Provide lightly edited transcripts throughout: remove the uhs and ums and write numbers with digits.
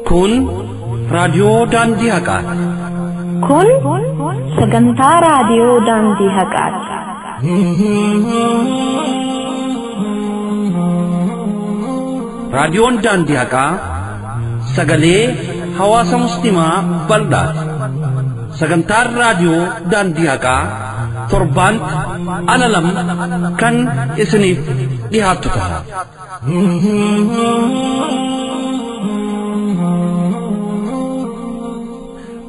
Kun raadiyoo daandii haqaati. Kun sagantaa raadiyoo daandii haqaati. Raadiyoon daandii haqaa sagalee hawaasa musliimaa bal'aati. Sagantaan raadiyoo daandii haqaa torbaanitti ana lama kan isiniif dhiyaattu ta'a.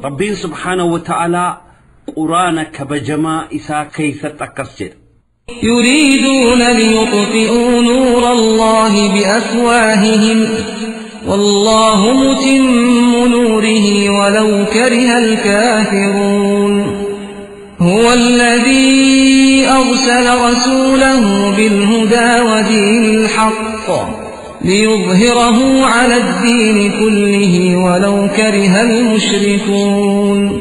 ربين سبحانه وتعالى قرآنك بجماع إساء كيف تكسر يريدون ليطفئوا نور الله بأفواههم والله متم نوره ولو كره الكافرون هو الذي أرسل رسوله بالهدى ودين الحق ليظهره على الدين كله ولو كره المشركون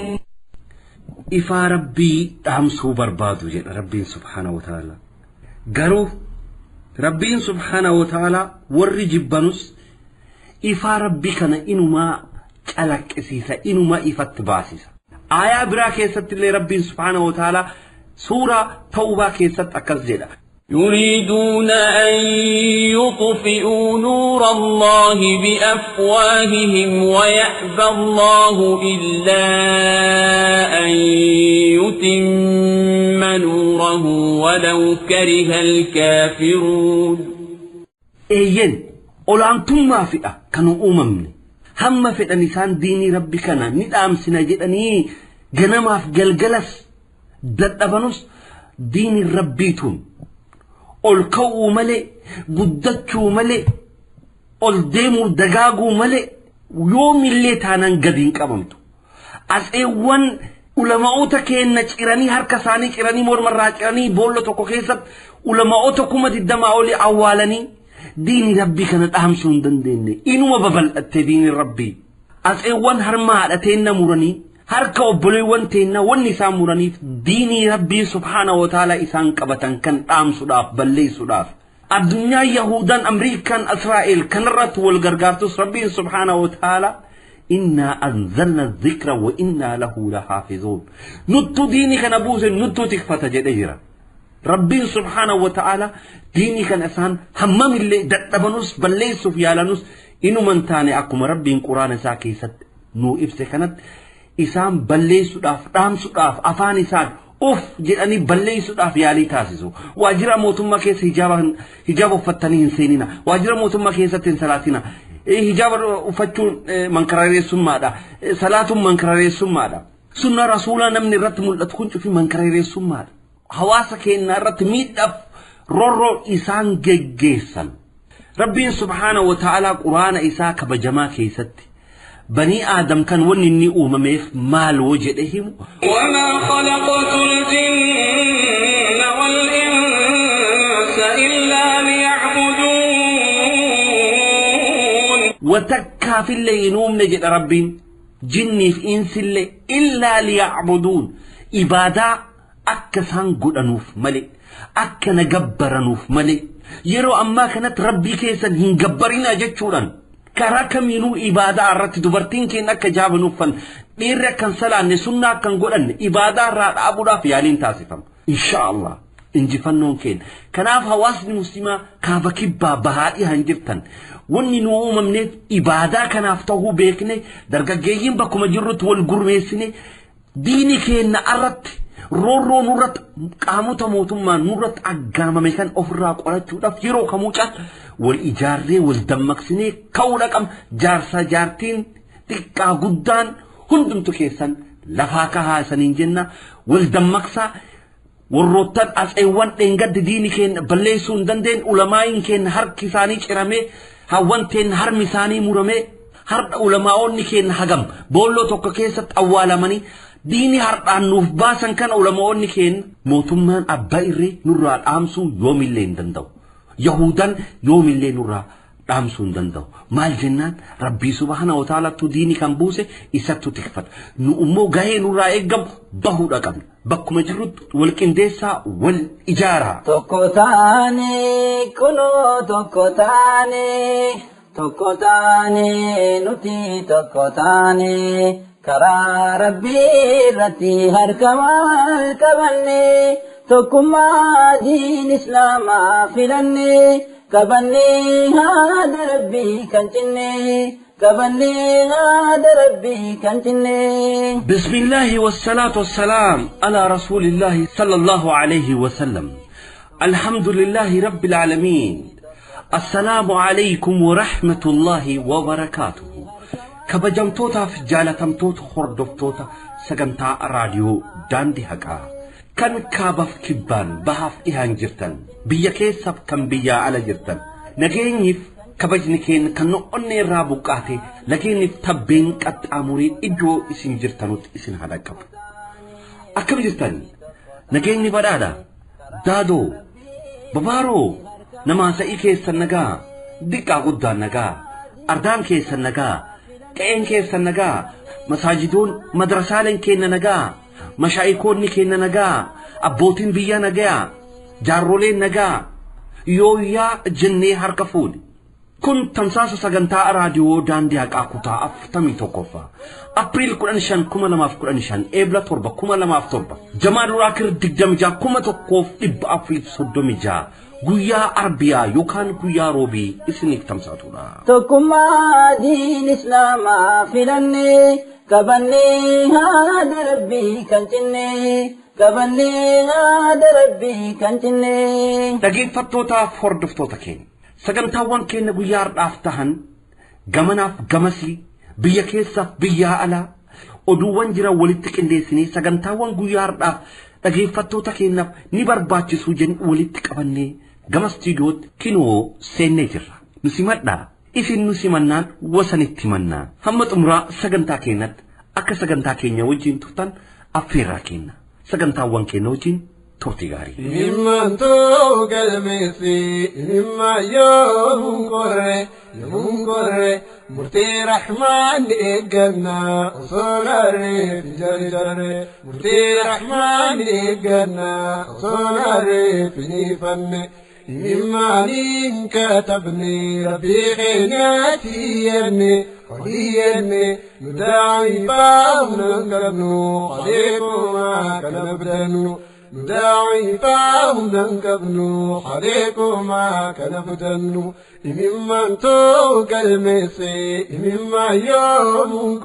إفا ربي أمسو بربادو جن ربي سبحانه وتعالى قالوا ربي سبحانه وتعالى ورّي جبانوس إفا ربي كان إنما كالك إسيسا إنما إفت باسيسا آية برا كيست اللي ربي سبحانه وتعالى سورة توبة كيست أكزيلا يريدون أن يطفئوا نور الله بأفواههم ويأبى الله إلا أن يتم نوره ولو كره الكافرون إيين أولانتم ما فئة كانوا أممني هم فئة نسان ديني ربي كان ندام سنجدني جنما في جلجلس دد أبنوس ديني ربيتون ol ka'uu malee guddachuu malee ol deemuu dagaaguu malee yoomillee taanaan gadi hin qabamtu as'eewwan ulama'oota keenna ciranii harka isaanii ciranii mormarraa ciranii boolla tokko keessatti ulama'oota 20 olii awwaalanii diinii rabbii kana dhaamsuu hin dandeenye inuma babal'atte diinii rabbii as'eewwan harma haadhateenna muranii harka obboleewwan teenna wanni isaan muraniif diinii rabbii subhaanahu wa ta'ala isaan qabatan kan dhaamsuudhaaf balleessuudhaaf addunyaa yahudan amriikan israa'el kanarratti wal gargaartus rabbiin subhaanahu wa ta'ala inna anzalna dhikra wa inna lahu lahafizun nuttu diini kana buuse nuttu tikfata jedhe jira rabbiin subhaanahu wa ta'ala diini kana isaan hammamillee dadhabanus balleessuuf yaalanus inuman taane akkuma rabbiin quraana isaa keessatti nuu ibse kanatti isaan balleessuudhaaf dhaamsuudhaaf afaan isaan of jedhanii balleessuudhaaf yaalii taasisu waajjira mootummaa keessa hijaaba uffattanii hin seenina waajjira mootummaa keessatti hin salaatina hijaaba uffachuun mankarareessummaadha salaatuun mankarareessummaadha sunna rasuulaa namni irratti mul'atu kun cufi mankarareessummaadha hawaasa keenya irratti miidhaaf rorroo isaan geggeessan rabbiin subhaanahu wa ta'ala quraana isaa kabajamaa keessatti بني آدم كان ونني أمميف مال وجدهم وما خلقت الجن والإنس إلا ليعبدون وتكا في اللي ينوم نجد ربين جني في إنس اللي إلا ليعبدون إبادة أكسان قدنوف ملك أكا نقبرنوف ملك يرو أما كانت ربي كيسا هنقبرين أجتشورا كراكمينو إبادة الرت دبرتين كنا كجاب نوفن غير كان سلان سنة كان قرن إبادة رات أبو رافي علين تاسفهم إن شاء الله إنجفنون كين كناف هواس المسلمة كافكبا بهائي هنجرتن وني نوم من إبادة كناف توه بيكني درجة جيم بكم جرت والجرميسني ديني كين أرت رورو نورت قاموتا موتما نورت أجامة مكان أفراق ولا تشوف يرو كموجا والإجارة والدمكسني كوركم جارسا جارتين تكا قدان هندم تكيسن لفاكها سنين جنة والدمكسا والروتات أسئوان تنقد ديني كين بليسون دندين علماء كين هر كساني كرامي هوان تين هر مساني مرمي هر علماء كين حقم بولو توكا كيست أولا مني ديني هر نوف باسن كان علماء كين موتمان أبايري نورا الأمسو يوم اللين دندو يهودان يوم اللين نورا dhaamsuun danda'u maal jennaan rabbii subhaanahu wa ta'aalaatu diinii kan buuse isattu tikfata nu immoo gahee nurraa eeggamu bahuudha qabna bakkuma jirrutti wal qindeessaa wal ijaaraa tokko taane kunoo tokko taane nuti tokko taane karaa rabbii irratti harka wal qabanne tokkummaa diin islaamaa filanne kabanne haada rabbii kan cinne kabanne haada rabbii kan cinne بسم الله والصلاة والسلام على رسول الله صلى الله عليه وسلم الحمد لله رب العالمين السلام عليكم ورحمة الله وبركاته كبجمتوتا في جالتمتوتا خردفتوتا سغنتا راديو داندي حقا كان كابف كبان بهاف إيهان جرتن بيا كيساب كان بيا على جرتن نجينيف كبجنكين كان نقني رابوكاتي لكنيف تبين كت أموري إجو إسين جرتنوت إسين هذا كب أكب جرتن نجيني بدادا دادو ببارو نما سايكي سنغا ديكا غدا نغا أردان كي سنغا كأين كي سنغا مساجدون مدرسالين كي نغا مشايكون كي نغا أبوتين بيا نغا جارولين نغا يويا جني هركفود كن تنساس سغنتا راديو داندي حقاكوتا أفتمي توقفا أبريل كرانشان كما لما أفكرانشان إبلا تربا كما لما أفتربا جمال راكر دقدم جا كما توقف إب أفريد صدومي جا قويا أربيا يوكان قويا روبي إسنك تمساتونا تكما دين إسلام فلني كبني هذا ربي كنتني كبني هذا ربي كنتني دقيق فتوتا فردفتوتا كين سغنتاوان كين قويا رفتهن غمناف غمسي بيا كيسا بيا ألا أدوان جرا ولدتك انديسني سغنتاوان قويا رفتها دقيق فتوتا كين نبر باتي سوجن ولدتك أبني غمس تيدوت كينو سيني جرا نسيمتنا إفن نسيمنان وسنتمنا همت امرا سغنتا كينت أكا سغنتا كينيا وجين تفتن أفيرا كينا سغنتا وان كينا وجين توتي غاري إما تو قلمي إما يوم قرر مرتي رحمن إقنا صناري في جرجر مرتي رحمن إقنا صناري في نفن إما نين كتبني ربي خيناتي يرني قديني نداعي فاهم ننقرنو قديكما كنبدنو نداعي فاهم ننقبنو قديكما كنبدنو إمما انتو قلميسي إمما يوم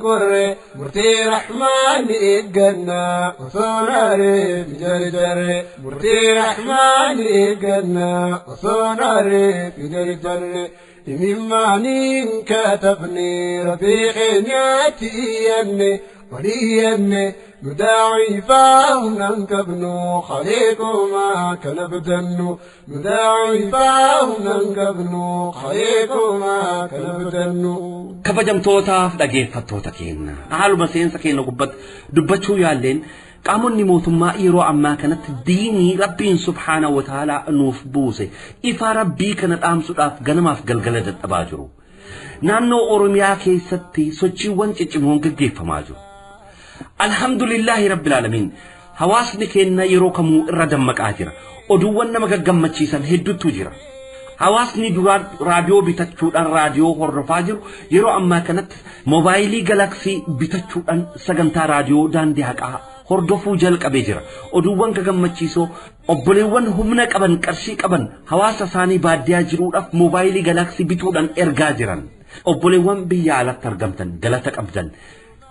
قرر مرتي رحمن إقنا وصناري بجرجر مرتي رحمن إقنا وصناري بجرجر إمما نين كتبني رفيقي نياتي يني وليني نداعي فاهم ننكبنو خليكما كنبدنو نداعي فاهم ننكبنو خليكما كنبدنو كبجمتوتا دقيقفتوتا كينا أهالو مسينسا كينا قبت دبتشو يالين قاموني موتما إيرو عما كانت ديني ربين سبحانه وتعالى نوف بوسي إفا ربي كانت آمسو راف غنماف قلقلدت أباجرو نانو أورميا كي ستي سوچي وانچي چمون قيفة ماجو الحمد لله رب العالمين حواسني كينا يرو كمو الردم مكاجرة ودوان نمك قمتشيسان هدو تجرة حواسني دوران راديو بتتشودان راديو هرفاجر يرو أما كانت موبايلي جالاكسي بتتشودان سغنتا راديو دان دي حقا هردفو جلق أبيجرة ودوان كغمتشيسو obboleewwan humna qaban qarshii qaban hawaasa saanii baadiyyaa jiruudhaaf moobaayilii galaksii bituudhaan ergaa jiran obboleewwan biyya alatti argamtan galata qabdan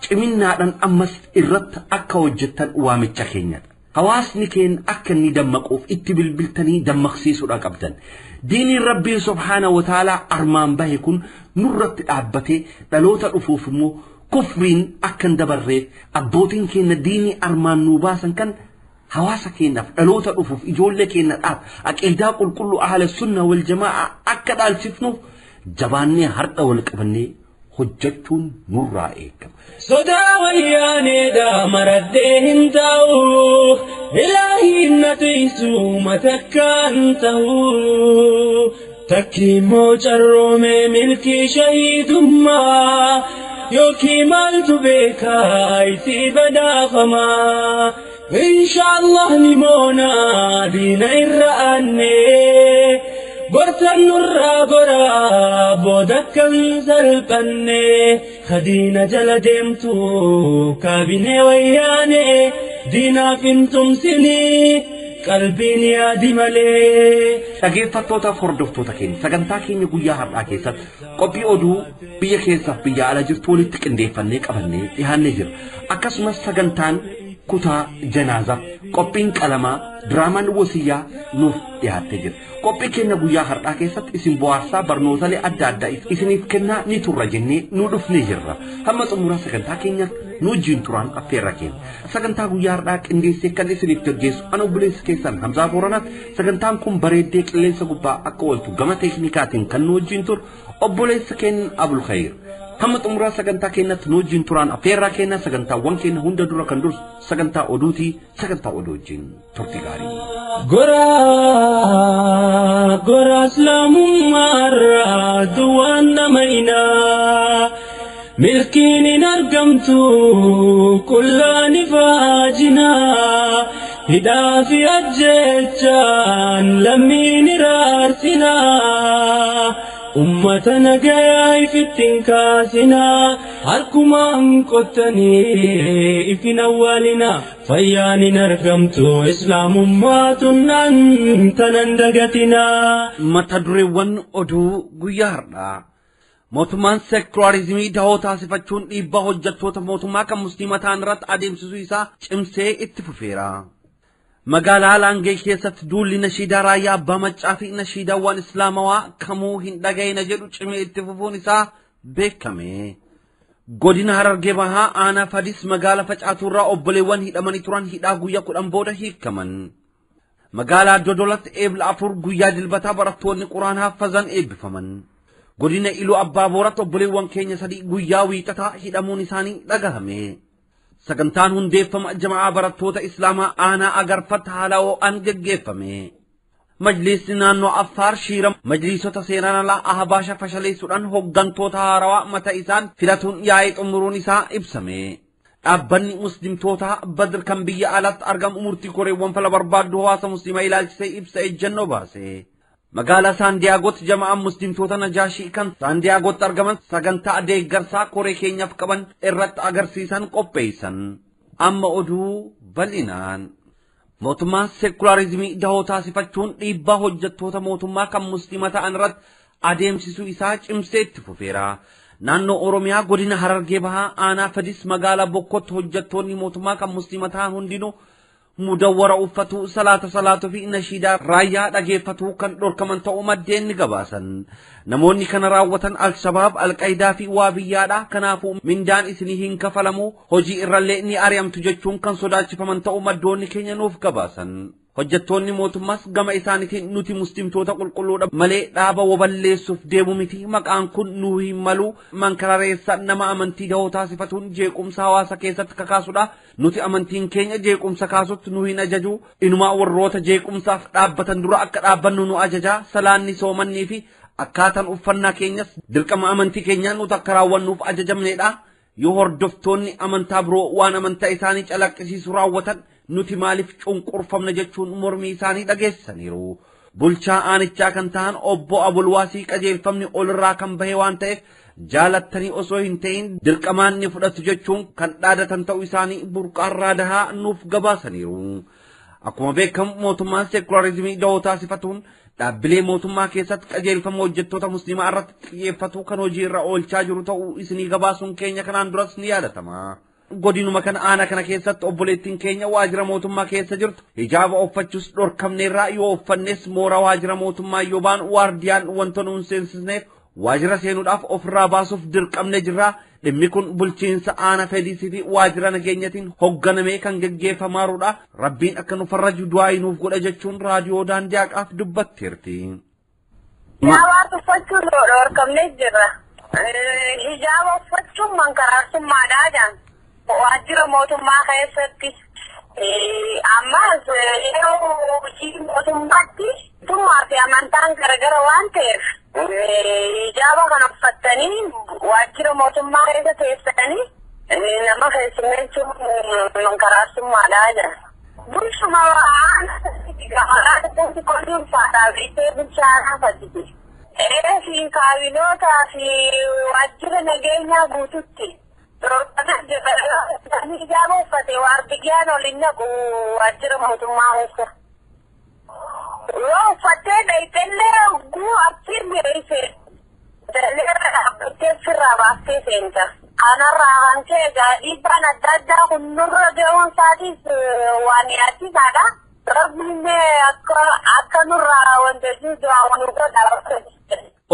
ciminnaadhaan ammas irratti akka hojjettan waamicha keenyadha hawaasni keen akka inni dammaquuf itti bilbiltanii dammaqsiisuudha qabdan diiniin rabbii subhaanahu wa ta'aalaa armaan bahe kun nurratti dhaabbatee dhaloota dhufuuf immoo kufriin akka hin dabarreef abbootiin keenya diinii armaan nuu baasan kan حواسا كينا فلوتا أفوف إجولة كينا الآب أكيدا قل كل أهل السنة والجماعة أكد السفنو جباني هرطة والكبني حجتون نور رائك صدا وياني دا مردين تاو إلهي نتيسو متكان تاو تكيمو جرومي ملكي شهيدما يوكي مالتو بيكا ايتي بداغما إن شاء الله نمونا دينا الرأني برتن الرابرا بودكا زلقني خدينا جلدمتو كابيني وياني دينا فنتم سني قلبين يا دمالي dhaggeeffattoota hordoftoota keenya sagantaa keenya guyyaa har'aa keessatti qophii oduu biyya keessaaf biyya ala jirtu walitti qindeeffannee qabannee dhiyaannee jira akkasumas sagantaan kutaa janaazaaf qophiin qalamaa diraamaan wasiyyaa nuuf dhiyaattee jira qophii keenya guyyaa har'aa keessatti isin bohaarsaa barnootaalee adda addaa isiniif kennaa ni turra jennee nu dhufnee jirra hamma xumuraa sagantaa keenya nu wajjin turaan affeerra keenya sagantaa guyyaa har'aa qindeessee kan isiniif gaggeessu ana obboleessa keessan Hamzaa Booranaat sagantaan kun bareeddee qilleensa gubbaa akka ooltu gama teeknikaatiin kan nu wajjin tur obboleessa keenya Abul Khayr hamma xumuraa sagantaa keenyatti nu wajjin turaan affeerra keenya sagantaawwan keenya hunda dura kan dursu sagantaa oduutii sagantaa oduu wajjin turtii gaarii gora islaamummaarraa duwwaan namaynaa milkiin argamtu kullaani faajinaa hidhaa fi ajjechaan lammiin iraarsinaa ummata nagayaa ifittiin kaasinaa harkumaan qottanii ifin awwaalinaa fayyaan hin argamtu islaamummaa tunnaan tanan dagatinaa mata dureewwan oduu guyyaa har'aa mootummaan seekularizimii dahoo taasifachuun dhiibbaa hojjettoota mootummaa kan musliima ta'an irratti adeemsisuu isaa cimsee itti fufeera. Magaalaa Laangee keessatti duulli nashiidaa raayyaa abbaa maccaa fi nashiidaawwan islaamawaa kamuu hin dhaga'ina jedhu cimee itti fufuun isaa beekame. Godina Harargee Bahaa aanaa Fadis magaalaa Facaaturraa obboleewwan hidhamanii turan hidhaa guyyaa 10 booda hiikaman. Magaalaa Dodolatti Ebla 4 guyyaa dilbataa barattoonni quraana haffazan eebbifaman. Godina Iluu Abbaa Booratti obboleewwan keenya sadii guyyaa wiixataa hidhamuun isaanii dhagahame. Sagantaan hundeeffama jamaa barattoota islaamaa aanaa Agarfat haala ho'aan geggeeffame. Majlisni naannoo Affaar shiira majlisota seenaan alaa Ahabaasha fashaleessuudhaan hooggantoota haarawaa mata isaan filatuun yaa'ee xumuruun isaa ibsame. Dhaabbanni muslimtoota Badr kan biyya alatti argamu murtii koreewwan fala barbaaddu hawaasa muslimaa ilaalchisee ibsa ejjennoo baase. Magaalaa Saandiyaagotti jama'aan muslimtoota Najaashii kan Saandiyaagotti argaman sagantaa deeggarsaa koree keenyaaf qaban irratti agarsiisan qopheessan. Amma oduu bal'inaan mootummaan seekularizimii dahoo taasifachuun dhiibbaa hojjettoota mootummaa kan musliima ta'an irratti adeemsisuu isaa cimsee itti fufeera. Naannoo Oromiyaa godina Harargee Bahaa aanaa Fadis magaalaa Bokkotti hojjettoonni mootummaa kan musliima ta'an hundinuu mudawwara uffatu salaatu fi nashiidaa raayyaa dhageeffatu kan dhorkaman ta'uu maddeen ni gabaasan. Namoonni kana raawwatan Al-Shabaab, Al-Qaayidaa fi Waabiyyaadha. Kanaafuu mindaan isinii hin kafalamu hojii irrallee ni ari'amtu jechuun kan sodaachifaman ta'uu maddoonni keenya nuuf gabaasan. Hojjettoonni mootummaas gama isaaniitiin nuti muslimtoota qulqulluudha malee dhaaba waballeessuuf deemu miti maqaan kun nuu hin malu mankarareessa nama amantii dahoo taasifatuun jeequmsa hawaasa keessatti kakaasuudha nuti amantiin keenya jeequmsa kaasutti nuu hin ajaju inumaa warroota jeequmsaaf dhaabbatan dura akka dhaabbannu nu ajaja salaanni soomannii fi akkaataan uffannaa keenyas dirqama amantii keenyaan nuti akka raawwannuuf ajajamneedha yoo hordoftoonni amantaa biroo waan amantaa isaanii calaqqisiisu raawwatan nuti maaliif cunqurfamna jechuun mormii isaanii dhageessaniiru. Bulchaa aanichaa kan ta'an obbo Abulwaasii qajeelfamni olirraa kan bahe waan ta'eef jaalattanii osoo hin ta'in dirqamaan ni fudhatu jechuun kan dhaadatan ta'uu isaanii burqaarraa dahaa nuuf gabaasaniiru. Akkuma beekamu mootummaan seekularizimii dahoo taasifatuun dhaabbilee mootummaa keessatti qajeelfama hojjettoota musliimaa irratti xiyyeeffatu kan hojii irra oolchaa jiru ta'uu isinii gabaasuun keenya kanaan duras ni yaadatama. Godinuma kana aanaa kana keessatti obboleettiin keenya waajjira mootummaa keessa jirtu hijaaba uffachuus dhorkamneerraa yoo uffannes mooraa waajjira mootummaa yoo baan waardiyaan wanta nuun seensisneef waajjira seenuudhaaf ofirraa baasuuf dirqamne jirra. Dhimmi kun bulchiinsa aanaa Fedisii fi waajjira nageenyatiin hoogganamee kan geggeeffamaarudha. Rabbiin akka nu farraju du'aa nuuf godha jechuun raadiyoo daandii haqaaf dubbatteerti. Hijaaba uffachuun dhorkamnee jirra. Hijaaba uffachuun mankaraartummaadhaa jaan. Waajjira mootummaa keessatti Ammas yeroo hojii mootummaatti tummaa fi amantaan garagara waan ta'eef ijaaba kana uffattanii waajjira mootummaa keessa teessanii nama keessummeessuun mankaraasummaadhaa jira. Bulchuma gaafaraatti qonni ulfaataa fi bulchaanaa fakkii. Fi kaabinootaa fi waajjira nageenyaa guututti. Ijaaba uffate waardiyyaan oliin naqu waajjira mootummaa keessa. Yoo uffattee dhayxellee guu achiin beeyse daleera dhaabbattee firraa baaftee seenta. Kanarraa kan ta'e dhiibbaan adda addaa kun nurra ga'uun isaatiis waan yaachisaadha. Rabbiillee akka nurraa wanta jiru waan nurra dhaabbatte.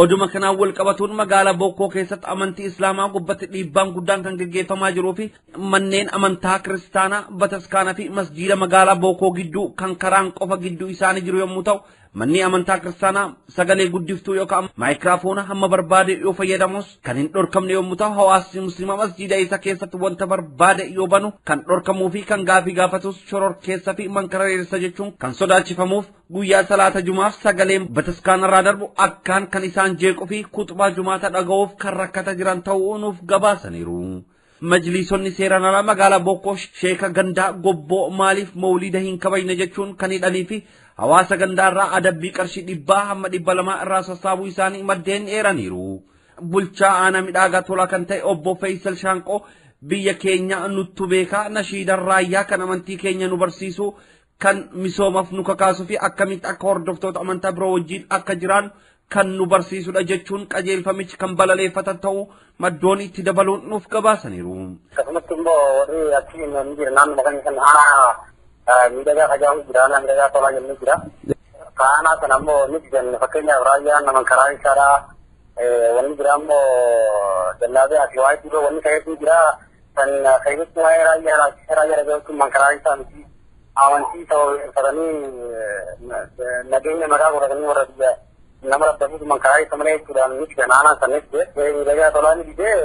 Oduma kanaan wal qabatuun magaalaa Bokkoo keessatti amantii Islaamaa gubbatti dhiibbaan guddaan kan gaggeeffamaa jiruu fi manneen amantaa kiristaanaa bataskaanaa fi masjiida magaalaa Bokkoo gidduu kan karaan qofa gidduu isaanii jiru yommuu ta'u manni amantaa kiristaanaa sagalee guddiftuu yookaan maayikiraafoona hamma barbaade yoo fayyadamus kan hin dhorkamne yommuu ta'u hawaasni musliimaa masjiida isa keessatti wanta barbaade yoo banu kan dhorkamuu fi kan gaafii gaafatus shoror keessa fi mankareessa jechuun kan sodaachifamuuf guyyaa salaata jumaaf sagaleen bataskaanarraa darbu akkaan kan isaan jeequu fi kuxbaa jumaata dhaga'uuf kan rakkata jiran ta'uu nuuf gabaasaniiru. Majliisonni seeraan alaa magaalaa Bokkoo sheeka gandaa gobboo maaliif mawliida hin kabajne jechuun kan hidhanii fi hawaasa gandaarraa adabbii qarshii 100 hamma 200 irraa sassaabuu isaanii maddeen eeraniiru. Bulchaa aanaa midhaagaa tolaa kan ta'e obbo Faisal Shaanqoo biyya keenya nuttu beekaa nashiidan raayyaa kan amantii keenya nu barsiisu kan misoomaaf nu kakaasu fi akkamitti akka hordoftoota amantaa biroo wajjin akka jiraan kan nu barsiisudha jechuun qajeelfamichi kan balaleeffatan ta'uu maddoon itti dabaluun nuuf gabaasaniiru. Akkasumatti immoo warri achi hin jiran naannoo maqaan kan miidhagaa hajaamu jira miidhagaa tolaa jennee jira. Kaanaa sana immoo ni jiran fakkeenyaaf raayyaan nama karaa isaadhaa wanni jira immoo dallaabee ati waa'ee jiruu wanni ka'eetu jira kan ka'eetu waa'ee raayyaa dhaga'uutu mankaraa isaa miti amantii ta'anii nageenya maqaa godhatanii warra biyya nama rabbaatu mankaraa isa malee jechuudhaan ni jiran aanaa sanis miidhagaa tolaa ni didee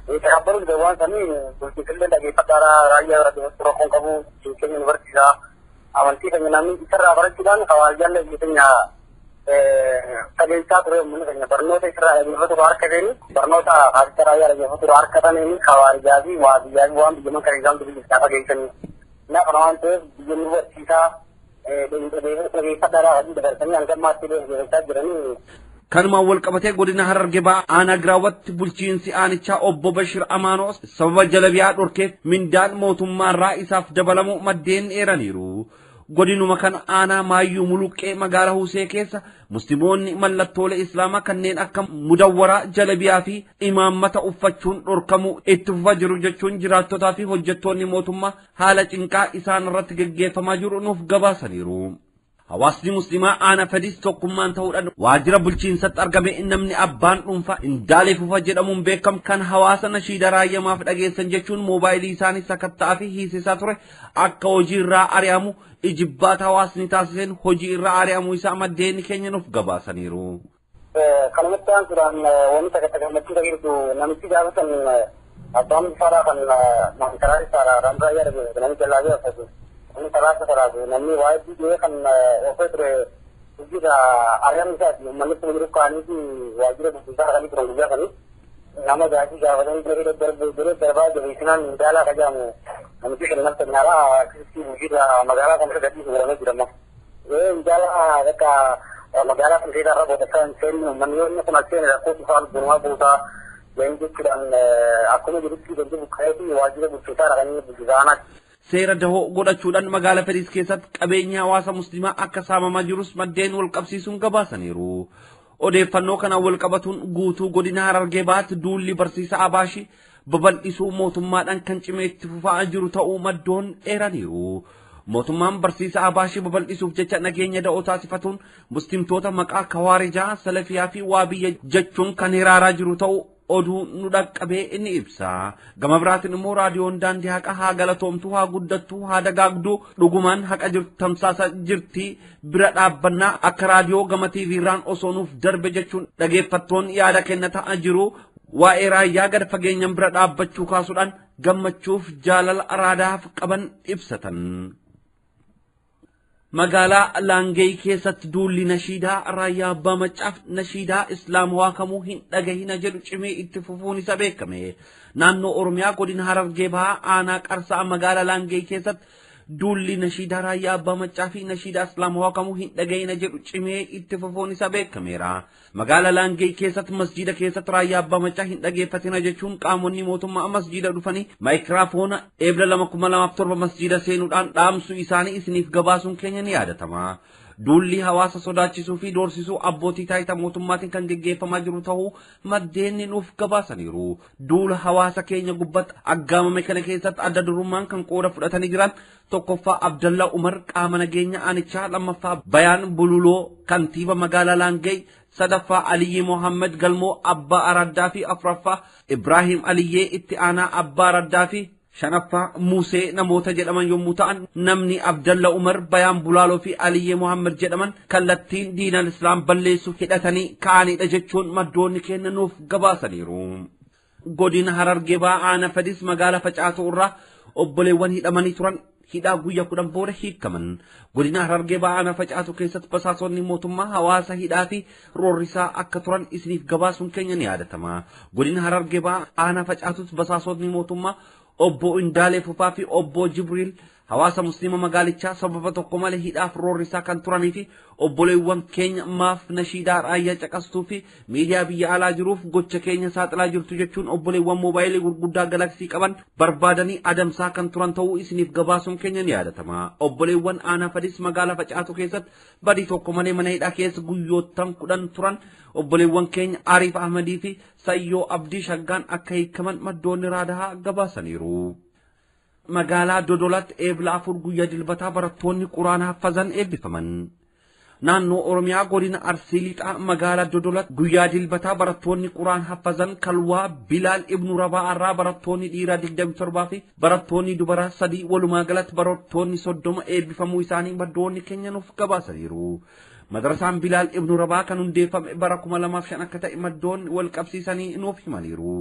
Kabar udah wan kami berpikir lagi perkara raya rakon kamu cincin universitas awanti kami nami kita rapat juga kawajan lagi kitanya Sagantaa terus mana barnoota Israel yang itu luar keren barnoota hari raya yang itu luar keren ini kawajan wadian wan bisa kerjaan tu bisa apa gitu nah kalau itu universitas dari saudara lagi dari sini angkat mati dari saudara ini. Kanuma wal qabatee godina Harargee aanaa Giraawatti bulchiinsi aanichaa obbo Bashir Amaanoo sababa jalabiyaa dhorkeef mindaan mootummaarraa isaaf dabalamu maddeen eeraniiru. Godinuma kan aanaa Maayyuu Muluqqee magaalaa Husee keessa musliimoonni mallattoolee islaamaa kanneen akka mudawwaraa jalabiyaa fi imaammata uffachuun dhorkamuu itti fufaa jiru jechuun jiraattotaa fi hojjettoonni mootummaa haala cinqaa isaan irratti gaggeeffamaa jiru nuuf gabaasaniiru. Hawaasni muslimaa aanaa fedhis tokkummaan ta'uudhaan waajjira bulchiinsatti argame namni abbaan dhuunfaa indaalee fufa jedhamuun beekamu kan hawaasa nashiida raayyamaaf dhageessan jechuun moobaayilii isaanii sakatta'aa fi hiisisaa ture akka hojii irraa ari'amu ijibbaata hawaasni taasiseen hojii irraa ari'amuu isaa maddeen keenya nuuf gabaasaniiru. Kanumatti aansuudhaan wanti takka jirtu namichi gaafatan abbaan bifaaraa kan mankaraa isaadhaa ramraa jedhamu namicha jallaa jedhamu. Ini salah satu namni wajib dia kan offer juga ayam saja manusia memerlukan itu wajib kita kali kurang juga kali nama jadi jawatan dari terbaik dari sana indala saja mu nanti kenal tenara kisi juga magala kan jadi sebenarnya tidak mau indala mereka magala kan tidak ada bukan sen manusia pun ada aku soal rumah buka yang itu dan aku menjadi itu bukan itu wajib kita akan juga anak seera dahoo godhachuudhaan magaalaa Fedhis keessatti qabeenya hawaasa muslimaa akka saamamaa jirus maddeen wal qabsiisuun gabaasaniiru. Odeeffannoo kana wal qabatuun guutuu godina Harargee baatti duulli barsiisa Abaashii babal'isuu mootummaadhaan kan cimee itti fufaa jiru ta'uu maddoon eeraniiru. Mootummaan barsiisa Abaashii babal'isuuf jecha nageenya da'oo taasifatuun muslimtoota maqaa Kawaarijaa, Salafiyaa fi Waabiyya jechuun kan hiraaraa jiru ta'uu oduu nu dhaqqabee inni ibsa. Gama biraatiin immoo raadiyoon daandii haqa haa galatoomtu haa guddattu haa dagaagdu dhugumaan haqa jirtu tamsaasa jirti bira dhaabbannaa akka raadiyoo gama tiiviirraan osoo nuuf darbe jechuun dhageeffattoon yaada kennataa jiru. waa'ee raayyaa gad fageenyaan bira dhaabbachuu kaasuudhaan gammachuuf jaalala araadaaf qaban ibsatan. magaalaa Laangee keessatti duulli nashiidaa raayyaa abbaa maccaaf nashiidaa islaamawaa kamuu hin dhagahina jedhu cimee itti fufuun isa beekame. naannoo Oromiyaa godina Harargee Bahaa aanaa Qarsaa magaalaa Laangee keessatti duulli nashiidaa raayyaa abbaa maccaa fi nashiidaa islaamawaa kamuu hin dhagahina jedhu cimee itti fufuun isa beekameera. magaalaa Laangee keessatti masjiida keessatti raayyaa abbaa maccaa hin dhageeffatina jechuun qaamonni mootummaa masjiida dhufanii maayikiraafoona Ebla 2007 masjiida seenuudhaan dhaamsuu isaanii isiniif gabaasuun keenya ni yaadatama. duulli hawaasa sodaachisuu fi doorsisuu abbootii taayitaa mootummaatiin kan geggeeffamaa jiru ta'uu maddeen nuuf gabaasaniiru. duula hawaasa keenya gubbatti aggaamame kana keessatti adda durummaan kan qooda fudhatanii jiran tokkoffaa Abdallaa Umar qaama nageenya aanichaa, lammaffaa Bayaan Bululoo kantiiba magaalaa Laangee, sadaffaa Aliyyi Mohammed Galmoo abbaa araddaa fi afuraffaa Ibrahim Aliyyee itti aanaa abbaa araddaa fi shanaffaa Musee namoota jedhaman yommuu ta'an namni Abdalla Umar, Bayaan Bulaaloo fi Aliyyi Mohammed jedhaman kallattiin diinal islaam balleessuuf hidhatanii ka'anidha jechuun maddoonni keenya nuuf gabaasaniiru. godina Harargee Bahaa aanaa Fadis magaalaa Facaatuu irraa obboleewwan hidhamanii turan hidhaa guyyaa 10 booda hiikaman. godina Harargee Bahaa aanaa Facaatuu keessatti basaasonni mootummaa hawaasa hidhaa fi roorrisaa akka turan isiniif gabaasuun keenya ni yaadatama. godina Harargee Bahaa aanaa Facaatuutti basaasonni mootummaa obbo Indaalee Fufaa fi obbo Jibriil hawaasa muslima magaalichaa sababa tokko malee hidhaaf roorrisaa kan turanii fi obboleewwan keenya maaf nashiidaa raayyaa caqastuu fi miidiyaa biyya alaa jiruuf gocha keenya saaxilaa jirtu jechuun obboleewwan moobaayilii gurguddaa galaksii qaban barbaadanii adamsaa kan turan ta'uu isiniif gabaasuun keenya ni yaadatama. obboleewwan aanaa Fadis magaalaa Facaatuu keessatti badii tokko malee mana hidhaa keessa guyyoottan 10 turan obboleewwan keenya Ariif Ahmadii fi Sayyoo Abdii Shaggaan akka hiikaman maddoonni raadahaa gabaasaniiru. magaalaa Dodolaatti Ebla 4 guyyaa dilbataa barattoonni quraana haffazan eebbifaman. naannoo Oromiyaa godina Arsii Lixaa magaalaa Dodolaatti guyyaa dilbataa barattoonni quraana haffazan Kalwaa Bilaal Ibnu Rabaa irraa barattoonni dhiiraa 27 fi barattoonni dubaraa 3 walumaa galatti barattoonni 30 eebbifamuu isaanii maddoonni keenya nuuf gabaasaniiru. madrasaan Bilaal Ibnu Rabaa kan hundeeffame bara 2005 akka ta'e maddoonni wal qabsiisanii nuuf himaniiru.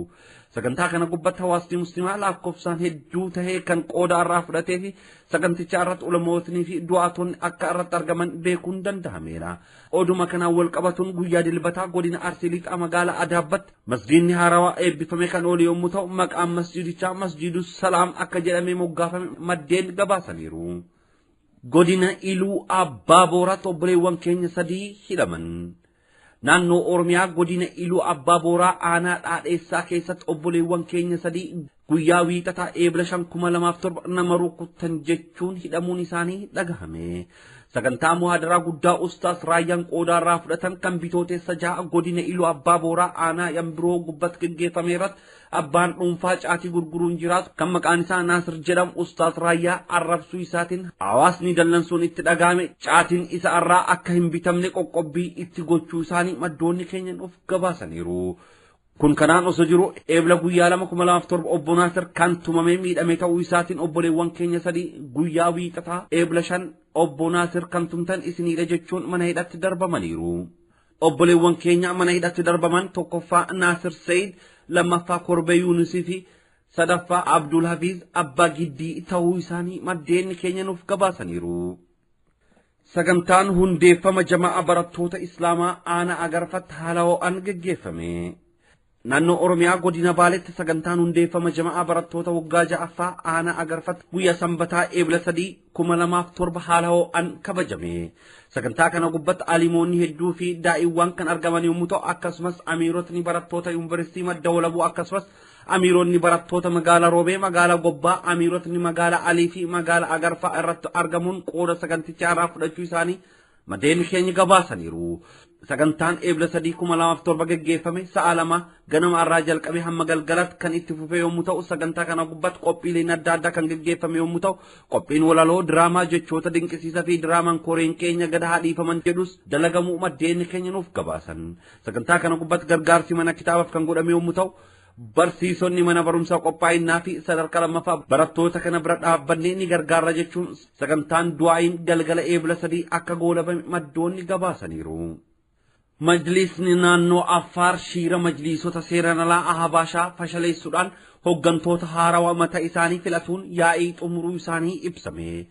sagantaa kana gubbatti hawaasni muslimaa lakkoofsaan hedduu tahee kan qooda irraa fudhatee fi saganticha irratti ulamootni fi du'aatonni akka irratti argaman beekuun danda'ameera. oduma kanaan wal qabatuun guyyaa dilbataa godina Arsii Lixaa magaalaa Adaabbaatti masjiidni haarawaa eebbifame kan oole yommuu ta'u maqaan masjiidichaa Masjiidus Salaam akka jedhamee moggaafame maddeen gabaasaniiru. godina Iluu Abbaa Booraatti obboleewwan keenya 3 hidhaman. naannoo Oromiyaa godina Iluu Abbaa Booraa aanaa Dhaadheessaa keessatti obboleewwan keenya 3 guyyaa wiixataa Ebla 2007 nama rukutan jechuun hidhamuun isaanii dhagahame. sagantaa muhaadaraa guddaa ustaas raayyaan qoodaa irraa fudhatan kan bitootessa 6 godina Iluu Abbaa Booraa aanaa Yambiroo gubbatti gaggeeffameeratti abbaan dhuunfaa caatii gurguruun jiraatu kan maqaan isaa Naasir jedhamu ustaas raayyaa arrabsuu isaatiin hawaasni dallansuun itti dhagahame caatiin isa irraa akka hin bitamne qoqqobbii itti gochuu isaanii maddoonni keenya nuuf gabaasaniiru. kun kanaan osoo jiru Ebla guyyaa 2007 obbo Naasir kan tumamee miidhame ta'uu isaatiin obboleewwan keenya 3 guyyaa wiixataa Ebla 5 obbo Naasir kan tumtan isiniidha jechuun mana hidhatti darbamaniiru. obboleewwan keenya mana hidhatti darbaman tokkoffaa Naasir Said, lammaffaa Korbee Yuunusii fi sadaffaa Abdul Hafiz Abbaa Giddii ta'uu isaanii maddeen keenya nuuf gabaasaniiru. sagantaan hundeeffama jamaa barattoota Islaamaa aanaa Agarfatti haala ho'aan gaggeeffame. naannoo Oromiyaa godina Baaleetti sagantaan hundeeffama jamaa barattoota waggaa 6ffaa aanaa Agarfatti guyyaa sanbataa Ebla 3 2007 haala ho'aan kabajame. sagantaa kana gubbatti alimoonni hedduu fi daa'imman kan argaman yommuu ta'u akkasumas amiirotni barattoota yuunivarsiitii Madda Walabuu akkasumas amiironni barattoota magaalaa Roobee, magaalaa Gobbaa, amiirotni magaalaa Alii fi magaalaa Agarfaa irratti argamuun qooda sagantichaa irraa fudhachuu isaanii maddeen keenya gabaasaniiru. sagantaan Ebla 3 2007 gaggeeffame sa'a 2 ganama irraa jalqabee hamma galgalatti kan itti fufee yommuu ta'u sagantaa kana gubbatti qophiileen adda addaa kan gaggeeffame yommuu ta'u qophiin walaloo, diraamaa, jechoota dinqisiisaa fi diraamaan koreen keenya gad haa dhiifaman jedhus dalagamuu maddeen keenya nuuf gabaasan. sagantaa kana gubbatti gargaarsi mana kitaabaaf kan godhame yommuu ta'u barsiisonni mana barumsaa qophaa'inaa fi sadarkaa lammaffaa barattoota kana bira dhaabbannee ni gargaarra jechuun sagantaan du'aayin galgala Ebla 3 akka goolabame maddoonni gabaasaniiru. Majlisni naannoo Affaar shiira majliisota seeraan alaa Ahabaashaa fashaleessuudhaan hooggantoota haarawaa mata isaanii filatuun yaa'ii xumuruu isaanii ibsame.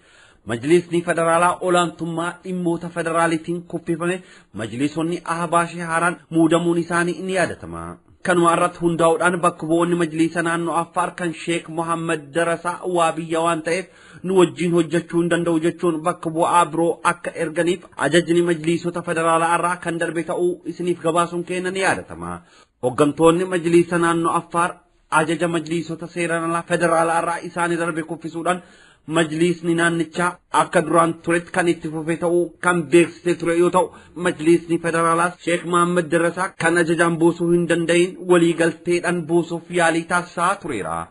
Majlisni federaalaa olaantummaa dhimmoota federaalitiin kuffifame majlisonni Ahabaashee haaraan muudamuun isaanii ni yaadatama. Kanuma irratti hundaa'uudhaan bakka bu'oonni majlisa naannoo Affaar kan Sheek Muhammad Darasaa waa biyya waan ta'eef nu wajjin hojjechuu hin danda'u jechuun bakka bu'aa biroo akka erganiif ajajni majlisota federaalaa irraa kan darbe ta'uu isiniif gabaasuun keenya ni yaadatama. Hooggantoonni majlisa naannoo Affaar ajaja majlisota seeraan alaa federaalaa irraa isaanii darbe kuffisuudhaan majlisni naannichaa akka duraan turetti kan itti fufee ta'uu kan beeksisee ture yoo ta'u majlisni federaalaas Sheek Muhammad Darasaa kan ajajaan buusuu hin danda'in waliigalteedhaan buusuuf yaalii taasisaa tureera.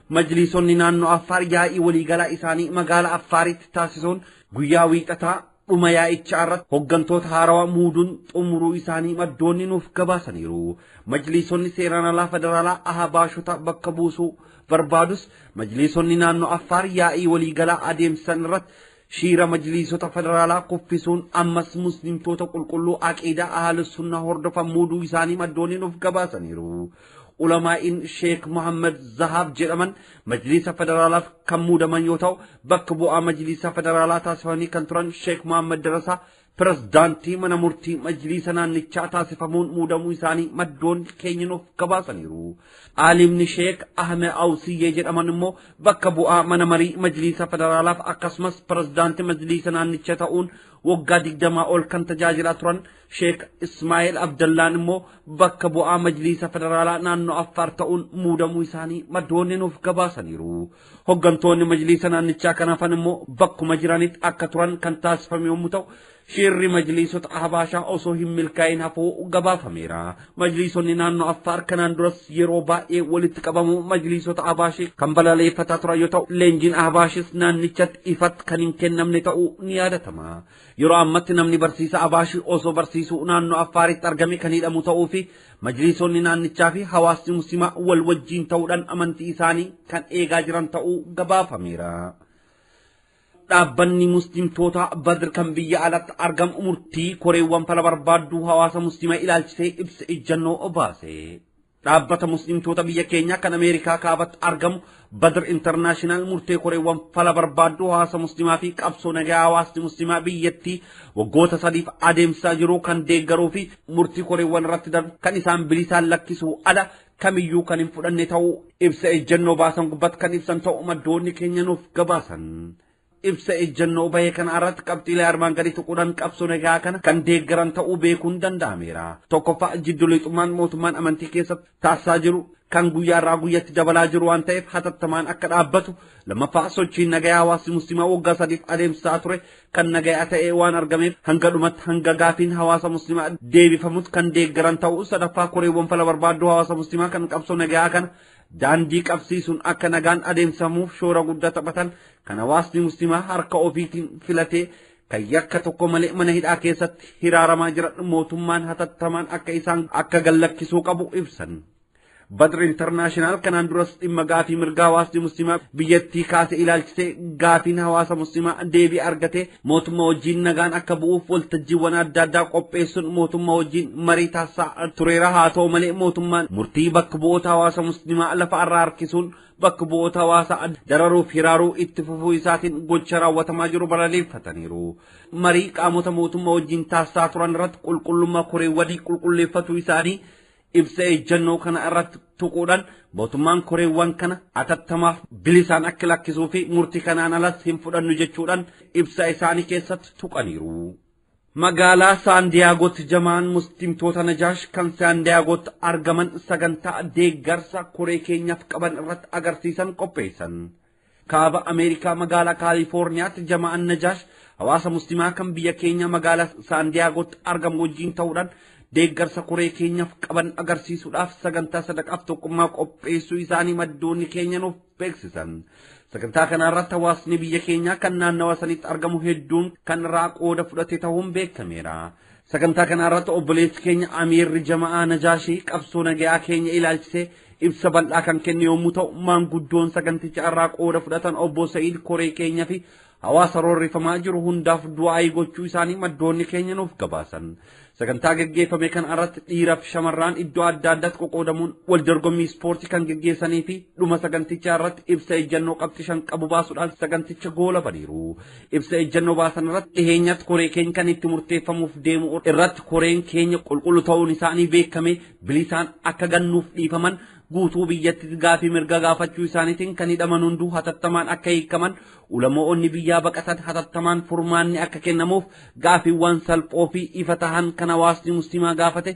Majlisonni naannoo Affaar yaa'ii waliigalaa isaanii magaalaa Affaaritti taasisuun guyyaa wiixataa dhuma yaa'ichaa irratti hooggantoota haarawaa muuduun xumuruu isaanii maddoonni nuuf gabaasaniiru. Majlisonni seeraan alaa federaalaa Ahabaashota bakka buusuu barbaadus majlisonni naannoo Affaar yaa'ii waliigalaa adeemsan irratti shiira majlisota federaalaa kuffisuun ammas muslimtoota qulqulluu aqiidaa ahlus sunnaa hordofan muuduu isaanii maddoonni nuuf gabaasaniiru. Ulamaa'in Sheek Muhammad Zahab jedhaman majlisa federaalaaf kan muudaman yoo ta'u bakka bu'aa majlisa federaalaa taasifanii kan turan Sheek Muhammad Darasaa pirezidaantii mana murtii majlisa naannichaa taasifamuun muudamuu isaanii maddoonni keenya nuuf gabaasaniiru. Aalimni Sheek Ahmed Awsiyyee jedhaman immoo bakka bu'aa mana marii majlisa federaalaaf akkasumas pirezidaantii majlisa naannichaa ta'uun waggaa 20 ol kan tajaajilaa turan Sheek Ismaa'eel Abdallaan immoo bakka bu'aa majlisa federaalaa naannoo Affaar ta'uun muudamuu isaanii maddoonni nuuf gabaasaniiru. Hooggantoonni majlisa naannichaa kan hafan immoo bakkuma jiranitti akka turan kan taasifame yommuu ta'u shirri majlisota Ahabaashaa osoo hin milkaa'in hafuu gabaafameera. Majlisonni naannoo Affaar kanaan duras yeroo baay'ee walitti qabamu majlisota Ahabaashii kan balaleeffataa turan yoo ta'u leenjiin Ahabaashis naannichatti ifatti kan hin kennamne ta'uu ni yaadatama. Yeroo ammatti namni barsiisa Ahabaashii osoo barsiisuu naannoo Affaaritti argame kan hidhamu ta'uu fi majlisonni naannichaa fi hawaasni muslimaa wal wajjiin ta'uudhaan amantii isaanii kan eegaa jiran ta'uu gabaafameera. Dhaabbanni muslimtoota Badr kan biyya alatti argamu murtii koreewwan fala barbaadduu hawaasa muslimaa ilaalchisee ibsa ejjannoo baase. Dhaabbata muslimtoota biyya keenya kan Ameerikaa kaabatti argamu Badr International murtee koreewwan fala barbaadduu hawaasa muslimaa fi qabsoo nagaa hawaasni muslimaa biyyattii waggoota 3 adeemsaa jiru kan deeggaruu fi murtii koreewwan irratti darbu kan isaan bilisaan lakkisuu ala kamiyyuu kan hin fudhanne ta'uu ibsa ejjannoo baasan gubbatti kan ibsan ta'uu maddoonni keenya nuuf gabaasan. Ibsa ejjannoo bahee kana irratti qabxiilee armaan gadii tuquudhaan qabsoo nagaa kana kan deeggaran ta'uu beekuun danda'ameera. Tokkoffaa jiddugaleessummaan mootummaan amantii keessatti taasisaa jiru kan guyyaa irraa guyyaatti dabalaa jiru waan ta'eef hatattamaan akka dhaabbatu. Lammaffaa sochiin nagaa hawaasni muslimaa waggaa 3 adeemsisaa ture kan nagaa ta'ee waan argameef hanga dhumatti hanga gaafiin hawaasa muslimaa deebifamutti kan deeggaran ta'uu. Sadaffaa koreewwan fala barbaadduu hawaasa muslimaa kan qabsoo nagaa kana daandii qabsiisuun akka nagaan adeemsamuuf shoora guddaa taphatan kan hawaasni muslimaa harka ofiitiin filatee kan yakka tokko malee mana hidhaa keessatti hiraaramaa jiran mootummaan hatattamaan akka isaan akka gallakkisuu qabu ibsan. Badr International kanaan duras dhimma gaafii mirgaa hawaasni muslimaa biyyattii kaase ilaalchisee gaafiin hawaasa muslimaa deebii argatee mootummaa wajjin nagaan akka bu'uuf waltajjiiwwan adda addaa qopheessuun mootummaa wajjin marii taasisaa tureera. Haa ta'u malee mootummaan murtii bakka bu'oota hawaasa muslimaa lafa irraa harkisuun bakka bu'oota hawaasa dararuuf hiraaruu itti fufuu isaatiin gocha raawwatamaa jiru balaaleffataniiru. Marii qaamota mootummaa wajjin taasisaa turan irratti qulqullummaa koreewwanii qulqulleeffatuu isaanii ibsa ejjannoo kana irratti tuquudhaan mootummaan koreewwan kana atattamaaf bilisaan akka lakkisuu fi murtii kanaan alas hin fudhannu jechuudhaan ibsa isaanii keessatti tuqaniiru. Magaalaa Saandiyaagotti jamaan muslimtoota Najaash kan Saandiyaagotti argaman sagantaa deeggarsa koree keenyaaf qaban irratti agarsiisan qopheessan. Kaaba Ameerikaa magaalaa Kaalifoorniyaatti jamaan Najaash hawaasa muslimaa kan biyya keenya magaalaa Saandiyaagotti argamu wajjin ta'uudhaan deeggarsa koree keenyaaf qaban agarsiisuudhaaf sagantaa sadaqaaf tokkummaa qopheessuu isaanii maddoonni keenya nuuf beeksisan. Sagantaa kana irratti hawaasni biyya keenyaa kan naannawa sanitti argamu hedduun kan irraa qooda fudhate ta'uun beekameera. Sagantaa kana irratti obboleessi keenya Amiirri Jamaa Najaashii qabsoo nagaa keenya ilaalchisee ibsa bal'aa kan kenne yommuu ta'u maanguddoon saganticha irraa qooda fudhatan obbo Sa'iid koree keenyaa fi hawaasa roorrifamaa jiru hundaaf du'aa gochuu isaanii maddoonni keenya nuuf gabaasan. sagantaa geggeeffame kan irratti dhiiraaf shamarraan iddoo adda addaatti qoqoodamuun wal dorgommii ispoortii kan geggeessanii fi dhuma sagantichaa irratti ibsa ejjannoo qabxii 5 qabu baasuudhaan saganticha goolabaniiru. Ibsa ejjannoo baasan irratti dhiheenyatti koree keenya kan itti murteeffamuuf deemu irratti koreen keenya qulqullu ta'uun isaanii beekame bilisaan akka gannuuf dhiifaman guutuu biyyatti gaafii mirga gaafachuu isaaniitiin kan hidhaman hunduu hatattamaan akka hiikaman ulamoonni biyyaa baqatan hatattamaan furmaanni akka kennamuuf gaafiiwwan salphoo fi ifa tahan kan hawaasni muslimaa gaafate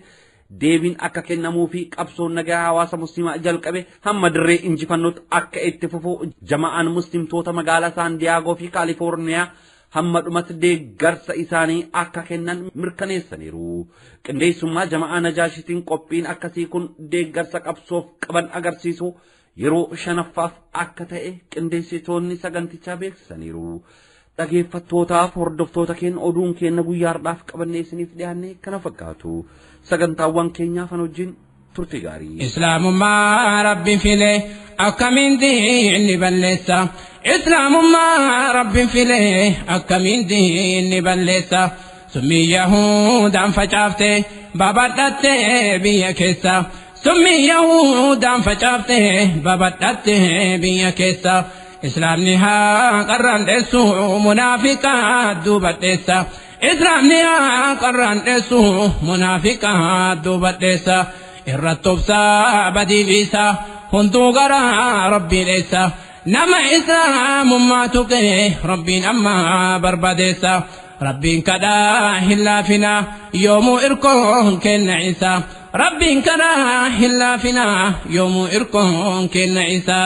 deebiin akka kennamuu fi qabsoon nagaa hawaasa muslimaa jalqabe hamma dirree injifannootti akka itti fufu jama'aan muslimtoota magaalaa Saan Diyaagoo fi Kaalifoorniyaa hamma dhumatti deeggarsa isaanii akka kennan mirkaneessaniiru. Qindeessummaa jama'aa Najaashitiin qophiin akkasii kun deeggarsa qabsoof qaban agarsiisu yeroo 5ffaaf akka ta'e qindeessitoonni sagantichaa beeksisaniiru. Dhaggeeffattootaaf hordoftoota keenya oduun keenya guyyaadhaaf qabannee isiniif dhiyaanne kana fakkaatu. Sagantaawwan keenyaaf wajjin turtii gaarii. Islaamummaa Rabbi file akkamiin diinni balleessa. Islaamummaa Rabbi file akkamiin diinni balleessa. Summii Yahuudaan facaafte babadhatte biyya keessa. Summii Yahuudaan facaafte babadhatte biyya keessa. Islaamni haa qarraan dheessu munaafiqaa duubadheessa. Islaamni haa qarraan dheessu munaafiqaa duubadheessa. Irratti obsaa badiisa hunduu garaa Rabbii dheessa. Nama islaamummaa tuqe Rabbiin amma barbaadeessa. Rabbiin kadhaa hin laafina yoomuu irkoon kenna isa. Rabbiin kadhaa hin laafina yoomuu irkoon kenna isa.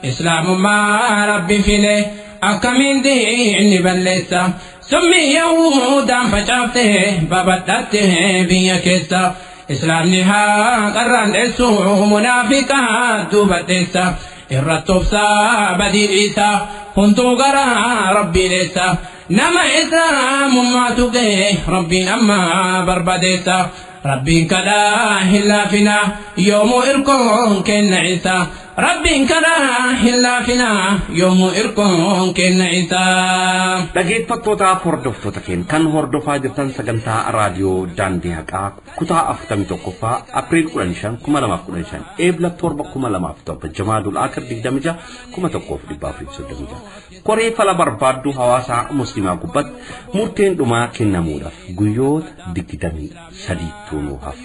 Islaamummaa Rabbi file akkamiin diinni balleessa. Summii Yahuudaan facaafte babadhatte biyya keessa. Islaamni haa qarraan dheessu munaafiqaa duubadheessa. Irratti obsaa badiisa hunduu garaa Rabbii dheessa. Nama islaamummaa tuqe Rabbiin amma barbaadeessa. Rabbiin kadhaa hin laafina yoomuu irkoon kenna isa. Rabbiin kadhaa hin laafina yoomuu irkoon kenna isa. Dhaggeeffattootaaf hordoftoota keenya kan hordofaa jirtan sagantaa raadiyoo daandii haqaa kutaa 41ffaa Apriil 15 2015 Ebla 7 2007 Jamaadul Aakhir 26 1436 koree fala barbaaddu hawaasa muslimaa gubbat murteen dhumaa kennamuudhaaf guyyoota 23 tuunuudhaaf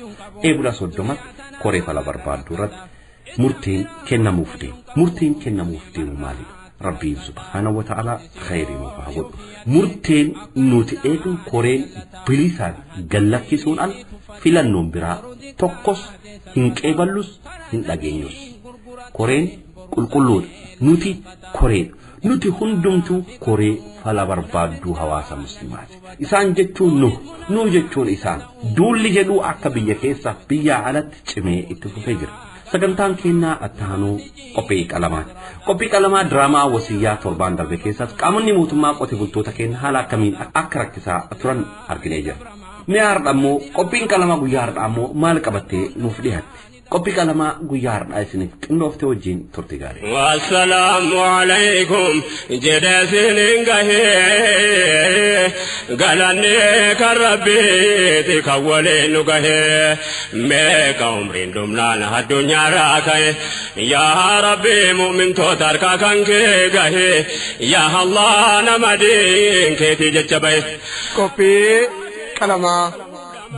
Ebla 30 koree fala barbaaddu irratti murteen kennamuuf deemu maali? Rabbiin subhanahu wa ta'ala khayriin nuuf haa godhu. Murteen nuti eeguun koreen bilisaan gallakkisuudhaan filannoon biraa tokkos hin qeeballus hin dhageenyus. Koreen qulqulluudha. Nuti koreedha. Nuti hundumtuu koree fala barbaaddu hawaasa muslimaati. Isaan jechuun nu jechuun isaan. Duulli jedhuu akka biyya keessa biyya alatti cimee itti fufee jira. Sagantaan keenyaa attaanuu qophii qalamaati. Qophii qalamaa diraamaa wasiyyaa torbaan darbe keessatti qaamonni mootummaa qote bultoota keenya haala akkamiin akka rakkisaa turan arginee jira. Mee har'a ammoo qophiin qalamaa guyyaa har'aa ammoo maal qabattee nuuf dhiyaatti? Qophii qalamaa guyyaa har'aa isiniif qindoofte wajjin turte gaarii. Wassalaamu alaykum jedhesiniin gahee galannee kan rabbiiti kan waliin nu gahee meeqa umriin dhumnaan addunyaarraa ka'e yaa rabbi mu'mintoota harkaa kan kee gahee yaa Allah nama diin keetii jecha bahe. Qophii qalamaa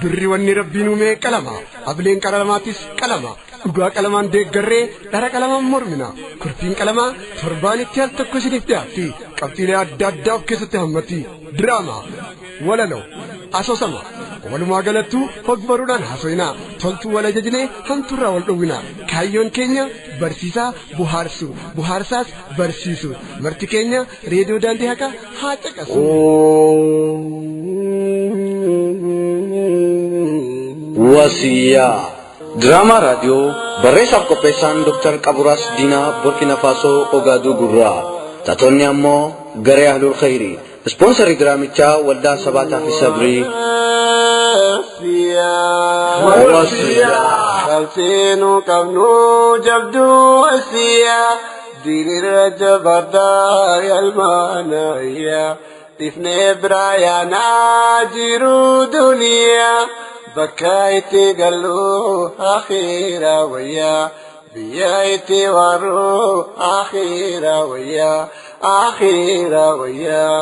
birri wanni rabbiin uume qalama ableen qalamaatis qalama dhugaa qalamaan deeggarree dhara qalamaan mormina kurfiin qalamaa torbaanitti al tokko isiniif dhiyaatti qabxiilee adda addaa of keessatti hammatti diraamaa walaloo asoosama walumaa galattuu hogbaruudhaan haasofnaa toltuu wal ajajnee hamtuurraa wal dhowwina kaayyoon keenya barsiisaa buhaarsu buhaarsaas barsiisu marti keenya reediyoo daandii haqaa haa caqasu. Wasiya drama radio barreessaaf qopheessaan Dr. Qaburas Dina Burkina Faso Ogaadu Gurraa tatonni ammoo garee ahlul khayri sponsori diraamichaa waldaa sabaataa fi sabrii Wasiya kalseenu qabnu jabdu wasiya diinirra jabaadhaa yalmaanayya gadhiifnee biraa yaanaa jiru duniyaa bakka itti gallu akhiraa wayyaa biyya itti warru akhiraa wayyaa.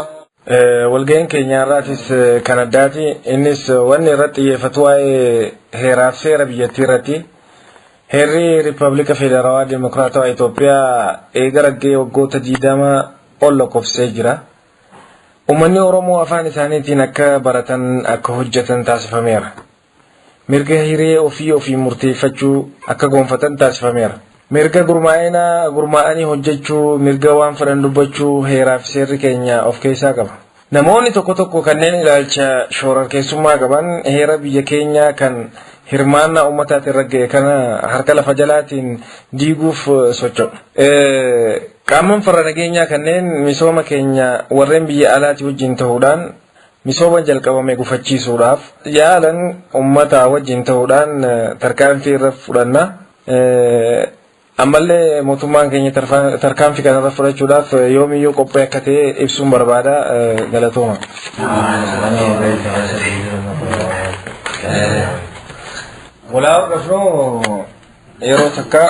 Walga'ii keenya irraatis kan addaati innis wanni irratti xiyyeeffatu waa'ee heeraaf seera biyyattii irratti. Heerri Riippaabilika Federaalawaa Dimokiraatawaa Itoophiyaa eegaraggee waggoota 20 ol lakkoofsee jira. Uummanni Oromoo afaan isaaniitiin akka baratan akka hojjetan taasifameera. Mirga hiree ofii murteeffachuu akka gonfatan taasifameera. Mirga gurmaa'anii hojjechuu, mirga waan fedhan dubbachuu heeraaf seerri keenya of keessaa qaba. Namoonni tokko kanneen ilaalcha shororkeessummaa qaban heera biyya keenyaa kan hirmaannaa uummataatiin ragga'e kana harka lafa jalaatiin diiguuf socho'u. Qaamman farra nageenyaa kanneen misooma keenya warreen biyya alaatii wajjin ta'uudhaan misooma jalqabame gufachiisuudhaaf yaalan uummataa wajjin ta'uudhaan tarkaanfii irra fudhanna. Ammallee mootummaan keenya tarkaanfii kanarra fudhachuudhaaf yoomiyyuu qophii akka ta'e ibsuun barbaada. Galatooma. Walaal dhufnoo yeroo takka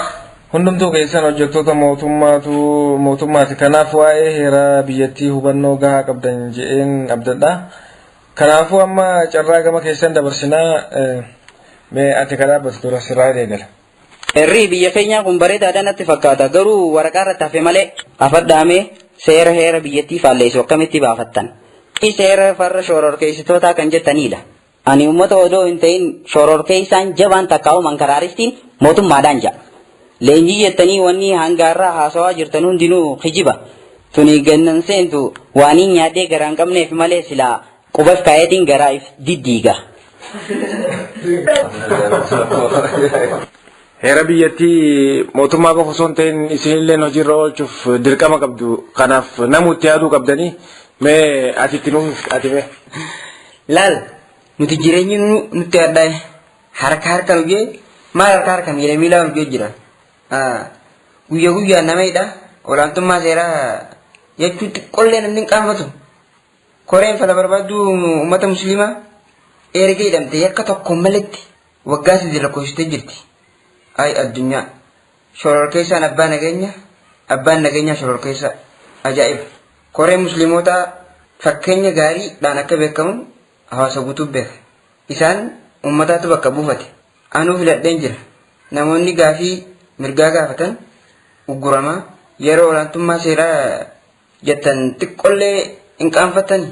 hundumtuu keessan hojjettoota mootummaati. Kanaaf waa'ee heera biyyattii hubannoo gahaa qabdan je'een abdadha. Kanaafuu amma carraa gama keessan dabarsinaa mee ati kadhaabbatu dura sirraa eegala. Herri biyya keenya kun bareedaadhaan natti fakkaata garuu waraqaa irratti hafe malee afadhaamee seera heera biyyattii faalleessu akkamitti baafattan. Seera farra shororkeessitootaa kan jettanidha. Ani uummata odoo hin ta'in shororkeessaan jabaan takkaa'u mankaraaristiin mootummaadhaan ja'a. Leenjii jettanii wanni hangaarraa haasawaa jirtan hundinuu kijiba. Tuni gannan seentu waaniin nyaadhee garaa hin qabneef malee silaa qubas kaayetiin garaaf diddiiga. Heera biyyattii mootummaa qofa osoo hin ta'in isinillee hojiirra oolchuuf dirqama qabdu. Kanaaf namuutti yaaduu qabdanii mee ati itti nuuf ati mee. Laal nuti jireenyi nutti addaa'e harka hojii maal harka miila hojii jira. Guyyaa namadha olaantummaa seeraa jechuun xiqqoollee namni hin qaanfatu. Koreen fala barbaaddu uummata musliimaa erga hidhamte akka tokko maletti waggaa 8 lakkoofsitee jirti. Ay addunyaa shororkeessaan abbaan nageenya shororkeessaa ajaa'iba. Koreen musliimotaa fakkeenya gaariidhaan akka beekamu hawaasa guutuuf beeka. Isaan uummataatu bakka buufate. Anuu filadheen jira. Namoonni gaafii mirgaa gaafatan ugguramaa yeroo olaantummaa seeraa jettan xiqqoollee hin qaanfatani.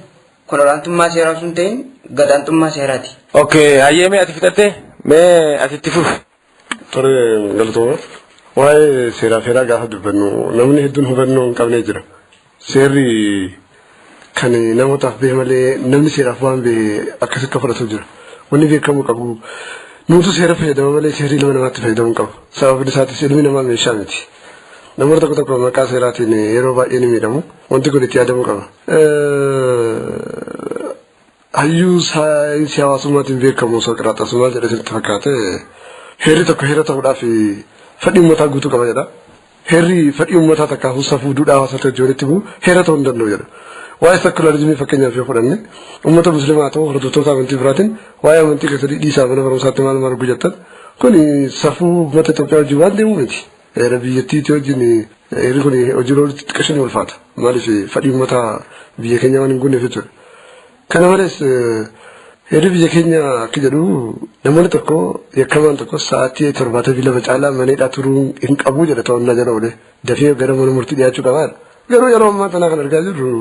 Kun olaantummaa seeraa sun ta'in gadaantummaa seeraati. Okay, hayyee ati fixattee mee ati itti fufi. Tore galatooma. Waa'ee seeraa gaafa dubbannu namni hedduun hubannoo hin qabnee jira. Seerri kan namootaaf bahe malee namni seeraaf waan bahe akkasitti akka fudhatu jira. Wanni beekamuu qabu nuutu seera fayyadama malee seerri ilma namaatti fayyadamuu qabu. Sababni isaatis ilmi namaa meeshaa miti. Namoota tokko maqaa seeraatiin yeroo baay'ee ni miidhamu. Wanti kun itti yaadamuu qaba. Hayyuu saayinsii hawaasummaatiin beekamu Soqiraaxas maal jedhee sitti fakkaate heerri tokko heera ta'uudhaaf fedhii uummataa guutuu qaba jedha. Heerri fedhii uummataa takka hussa fuudhuudhaa hawaasatti hojii walitti bu'u heera ta'uu hin danda'u jedha. Waa'ee sekularizimii fakkeenyaaf yoo fudhanne uummata musliimaa ta'u hordoftoota amantii biraatiin waa'ee amantii keessatti dhiisaa mana barumsaatti maal argu jettan kun safuu uummata Itoophiyaa wajjin waan deemu miti. Heera biyyattiitti wajjin heerri kun hojii walitti xiqqeessuun ulfaata. Maaliif fedhii uummataa biyya keenya waan hin guunneef jechuudha. Kana malees heerri biyya keenya akka jedhu namoonni tokko yakkamaan tokko sa'aatii 72 caalaa maneedhaa turuu hin qabu jedha to'annaa jala oole dafee gara mana murtii dhiyaachuu qaba. Garuu yeroo ammaa kana kan argaa jirru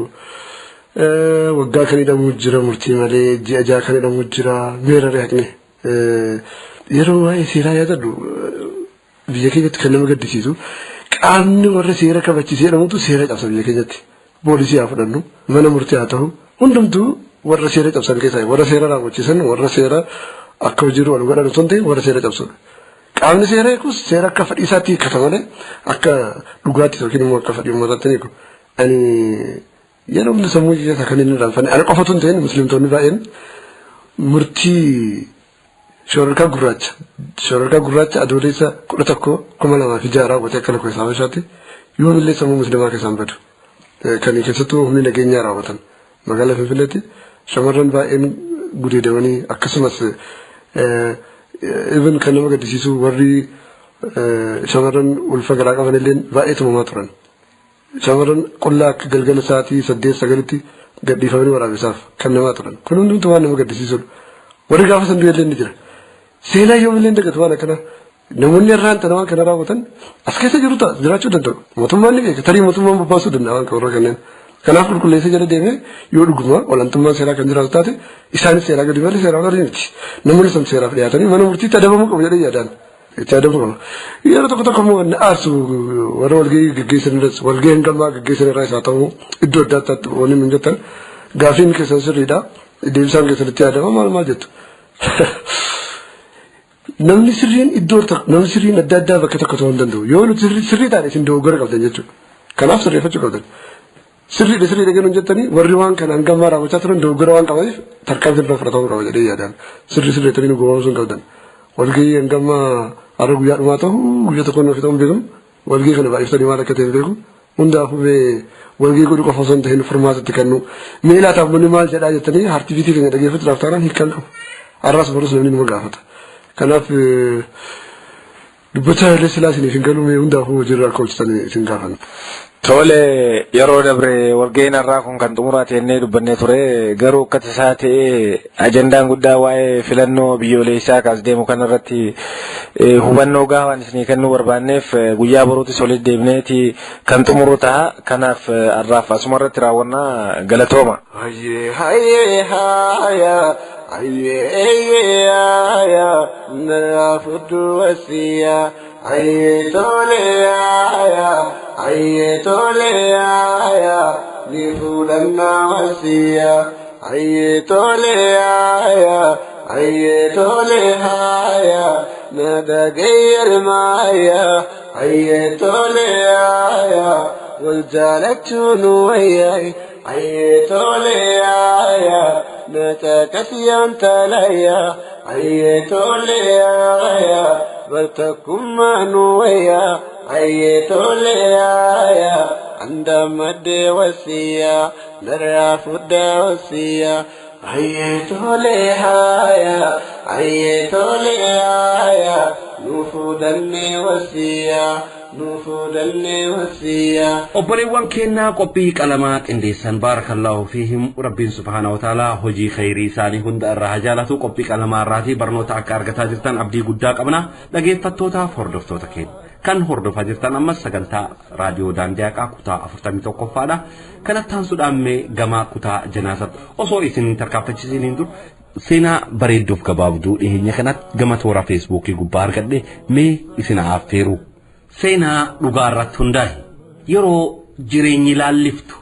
waggaa kan hidhamu jira murtii malee ji'a ja'a kan hidhamu jira meera reeqne yeroo waa'ee seeraa yaadadhu biyya keenyatti kan nama gaddisiisu qaamni warra seera kabachiisee jedhamutu seera cabsa biyya keenyatti poolisii haa fudhannu mana murtii haa ta'u hundumtuu warra seera cabsan keessaa warra seera raawwachiisan warra seera akka hojiirra wal godhan osoo hin ta'in warra seera cabsudha. Qaamni seera eegus seera akka fedhii isaatti hiikkata malee akka dhugaatti yookiin immoo akka fedhii uummataatti hiiku. Ani yeroo hundi sammuu keessaa kan inni irraanfanne ani qofatu hin ta'in musliimtonni baay'een murtii shororkaa gurraacha adoolessa 11,2006 raawwatee akka lakkoofsa Habashaatti yoomillee sammuu musliimaa keessaan badu. Kan keessattuu humni nageenyaa raawwatan magaalaa Finfinneetti shamarran baay'een gudeedamanii akkasumas even kan nama gaddisiisu warri shamarran ulfa garaa qaban illee baay'ee tumamaa turan. Shamarran qullaa akka galgala sa'aatii 8-9tti gadhiifamanii waraabisaaf kan namaa turan. Kun hundumtuu waan nama gaddisiisudha. Warri gaafa san du'ellee ni jira. Seenaa yoomillee dagatu waan akkana namoonni irraan tanaa waan kana raawwatan as keessa jiru ta'a jiraachuu danda'u. Mootummaan ni beeka tarii mootummaan bobbaasuu danda'a waan warra kanneen. Kanaaf qulqulleessa jala deemee yoo dhuguma olaantummaan seeraa kan jiraatu taate isaanis seeraa gadi malee seeraa gadi miti. Namoonni san seeraaf dhiyaatanii mana murtiitti adabamuu qabu jedhee yaadaan. Itti adabamuu qabu. Yeroo tokko immoo aarsu warra walgahii gaggeessan irratti walgahii hangamaa gaggeessan irraa isaa ta'uu iddoo adda addaatti wanni min jettan gaafiin keessan sirriidha. Deebisaan keessatti yaadama maal jettu. Namni sirriin iddoo namni sirriin adda addaa bakka tokko ta'uu hin danda'u. Yoo sirrii taane isin dogoggora qabdan jechuudha. Kanaaf sirreeffachuu qabdan. Sirriidha ganuun jettanii warri waan kana hangamaa raawwachaa turan dogoggora waan qabaniif tarkaanfii irraa fudhatamuu qaba jedhee yaadaan. Sirreettanii nu goomsuu hin qabdan. Walgahii hangamaa har'a guyyaa dhumaa ta'u guyyaa tokko nuuf ta'uu hin beekamu. Walgahii kana baay'iftanii maal akka ta'e hin beeku. Hundaafuu walgahii godhu qofa osoo hin ta'in furmaatatti kennu. Meelaa taabonni maal jedhaa jettanii hartiviitii keenya dhageeffachuudhaaf taanaan hiikan qabu. Har'aas barus namni nama gaafata. Kanaaf dubbachaa illee silaa isiniif hin galuume hundaafuu hojiirra akka hojjetanii isin gaafan. Tole yeroo dabre walgahiin irraa kun kan xumuraate jennee dubbannee ture garuu akka tasaa ta'ee ajandaan guddaa waa'ee filannoo biyyoolessaa kaas deemu kanarratti hubannoo gahaan isinii kennuu barbaanneef guyyaa boruutis walitti deebineeti kan xumuru ta'a kanaaf har'aaf asumarratti raawwannaa galatooma. لفلنا وسيا عيتوليا ندغير مايا عيتوليا والجالت نويا عيتوليا نتكسيان تليا عيتوليا بلتكم نويا عيتوليا عندما وسيا نرى فد وسيا عيتوليا نفودني وسيا obboleewwan keenyaa qophii qalamaa qindeessan baarakallahu fiihim rabbiin subhaanahu wa ta'ala hojii khayrii isaanii hunda irraa haa jaalatu qophii qalamaa irraatii barnoota akka argataa jirtan abdii guddaa qabna dhageeffattootaaf hordoftoota keenya kan hordofaa jirtan ammas sagantaa raadiyoo daandii haqaa kutaa 41ffaadha kanattaan sudhaammee gamaa kutaa janaasatti osoo isin tarkaanfachiisiniin dur seenaa bareedduuf gabaabduu dhiheenya kanatti gama toora feesbuukii gubbaa argadhe mee isin affeeru. Seenaa dhugaa irratti hundaa'e yeroo jireenyi laalliftu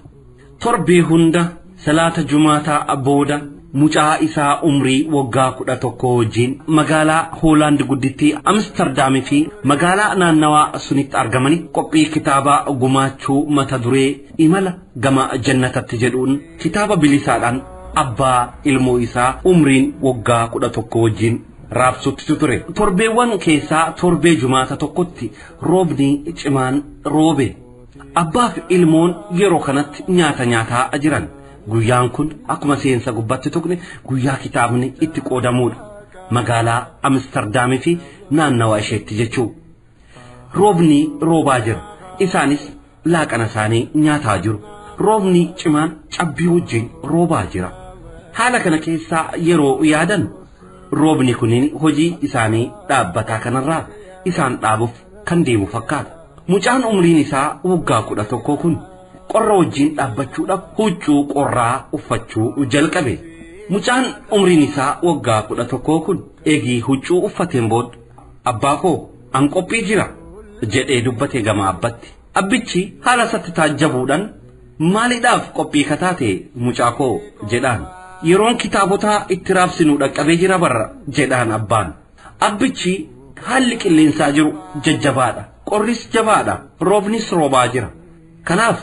torbee hunda salaata jumaataa booda mucaa isaa umrii waggaa 11 wajjin magaalaa Hoolaand guddittii Amsterdam fi magaalaa naannawaa sunitti argamanii qophii kitaabaa gumaachuu mata duree imala gama jannatatti jedhuun kitaaba bilisaadhaan abbaa ilmoo isaa umriin waggaa 11 wajjin raabsutti ture torbeewwan keessaa torbee jumaata tokkotti roobni cimaan roobe abbaaf ilmoon yeroo kanatti nyaata nyaataa jiran guyyaan kun akkuma seensa gubbatti tuqne guyyaa kitaabni itti qoodamuudha magaalaa Amsterdam fi naannawaa isheetti jechuu roobni roobaa jira isaanis laaqana isaanii nyaataa jiru roobni cimaan cabbii wajjin roobaa jira haala kana keessaa yeroo yaadan roobni kunin hojii isaanii dhaabbataa kanarraa isaan dhaabuuf kan deemu fakkaata mucaan umriin isaa waggaa 11 kun qorra wajjin dhaabbachuudhaaf huccuu qorraa uffachuu jalqabe mucaan umriin isaa waggaa 11 kun eegii huccuu uffateen booda abbaa koo an qophii jira jedhee dubbatee gama abbatti abbichi haala satti taajjabuudhaan maaliidhaaf qophii kataate mucaa koo jedhaan yeroon kitaabota itti raabsinu dhaqqabee jira barra jedhaan abbaan abbichi haalli qilleensaa jiru jajjabaadha qorris jabaadha roobnis roobaa jira kanaaf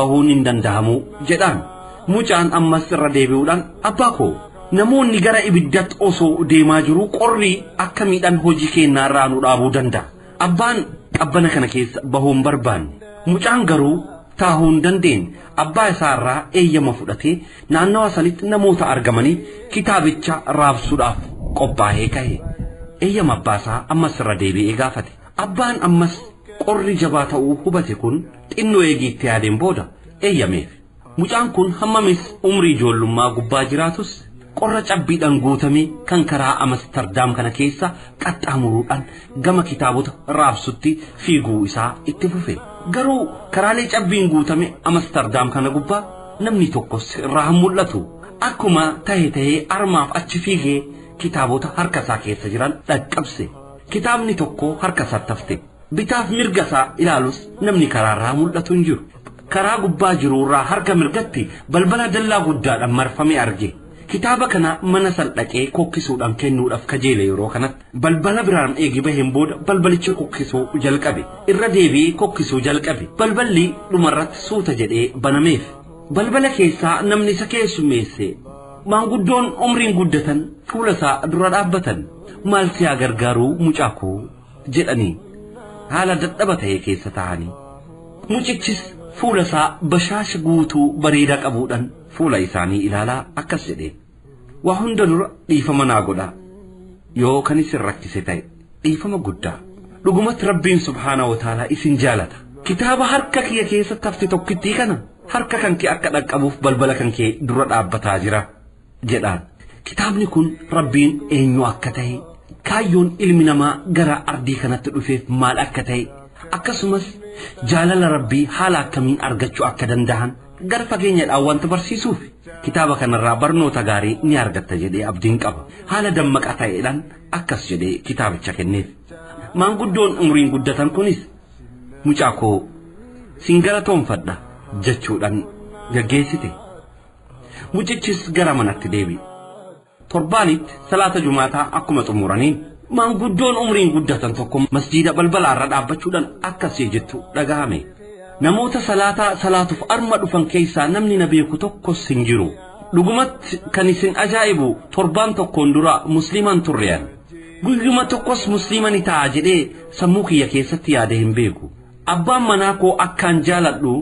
bahuun hin danda'amu jedhaan mucaan ammas irra deebi'uudhaan abbaa koo namoonni gara ibiddatti osoo deemaa jiru qorri akka miidhan hojii keenyaa irraa nu dhaabuu danda'a abbaan qabbana kana keessa bahuun barbaanne mucaan garuu taa'uun dandeenye abbaa isaarraa eeyyama fudhatee naannawa sanitti namoota argamanii kitaabicha raabsuudhaaf qophaa'ee ka'e. Eeyyama abbaasaa ammas irra deebi'ee gaafate. Abbaan ammas qorri jabaa ta'uu hubate kun xinnoo eegiitti yaadeen booda eeyyameef. Mucaan kun hammamis umrii ijoollummaa gubbaa jiraatus qorra cabbiidhaan guutamee kan karaa Amsterdam kana keessa qaxxaamuruudhaan gama kitaabota raabsutti fiiguu isaa itti fufe. Garuu karaalee cabbiin guutame Amsterdam kana gubbaa namni tokkos irraa mul'atu. Akkuma ta'ee armaaf achi fiigee kitaabota harka isaa keessa jiran dhaqqabse. Kitaabni tokko harka isaatti hafte. Bitaaf mirga isaa ilaalus namni karaarraa mul'atu hin jiru. Karaa gubbaa jiruurraa harka mirgatti balbala dallaa guddaadhaan marfamee arge. Kitaaba kana mana saldhaqee kokkisuudhaan kennuudhaaf kajeele yeroo kanatti balbala biraan eegi baheen booda balbalicha kokkisuu jalqabe. Irra deebi'ee kokkisuu jalqabe. Balballi dhumarratti suuta jedhee banameef. Balbala keessaa namni isa keessummeesse. Maanguddoon umriin guddatan fuula isaa dura dhaabbatan. Maal si haa gargaaruu mucaa koo jedhanii haala dadhaba ta'e keessa taa'anii. Mucichis fuula isaa bashaasha guutuu bareedaa qabuudhaan fuula isaanii ilaalaa akkas jedhee. Waa hunda dura dhiifama naa godhaa. Yoo kan isin rakkise ta'e dhiifama guddaa. Dhugumatti Rabbiin subhaanahu wa ta'aalaa isin jaalata. Kitaaba harka kiyya keessatti hafte tokkittii kana harka kan kee akka dhaqqabuuf balbala kan kee dura dhaabbataa jira jedhaan. Kitaabni kun Rabbiin eenyu akka ta'e, kaayyoon ilmi namaa gara ardii kanatti dhufeef maal akka ta'e, akkasumas jaalala Rabbii haala akkamiin argachuu akka danda'an gara fageenyadhaan wanta barsiisuuf kitaaba kanarraa barnoota gaarii ni argatta jedhee abdiin qaba. Haala dammaqaa ta'eedhaan akkas jedhee kitaabicha kenneef. Maanguddoon umriin guddatan kunis mucaa koo sin galatoomfadha jechuudhaan gaggeessite. Mucichis gara manatti deebi'e. Torbaanitti salaata jumaataa akkuma xumuraniin maanguddoon umriin guddatan tokko masjiida balbalaarra dhaabbachuudhaan akkas jettu dhagahame. Namoota salaataa salaatuuf arma dhufan keessaa namni na beeku tokkos hin jiru. Dhugumatti kan isin ajaa'ibu torbaan tokkoon dura musliiman turrean. Guyyuma tokkos musliimani ta'a jedhee sammuu kiyya keessatti yaade hin beeku. Abbaan manaa koo akkaan jaaladhu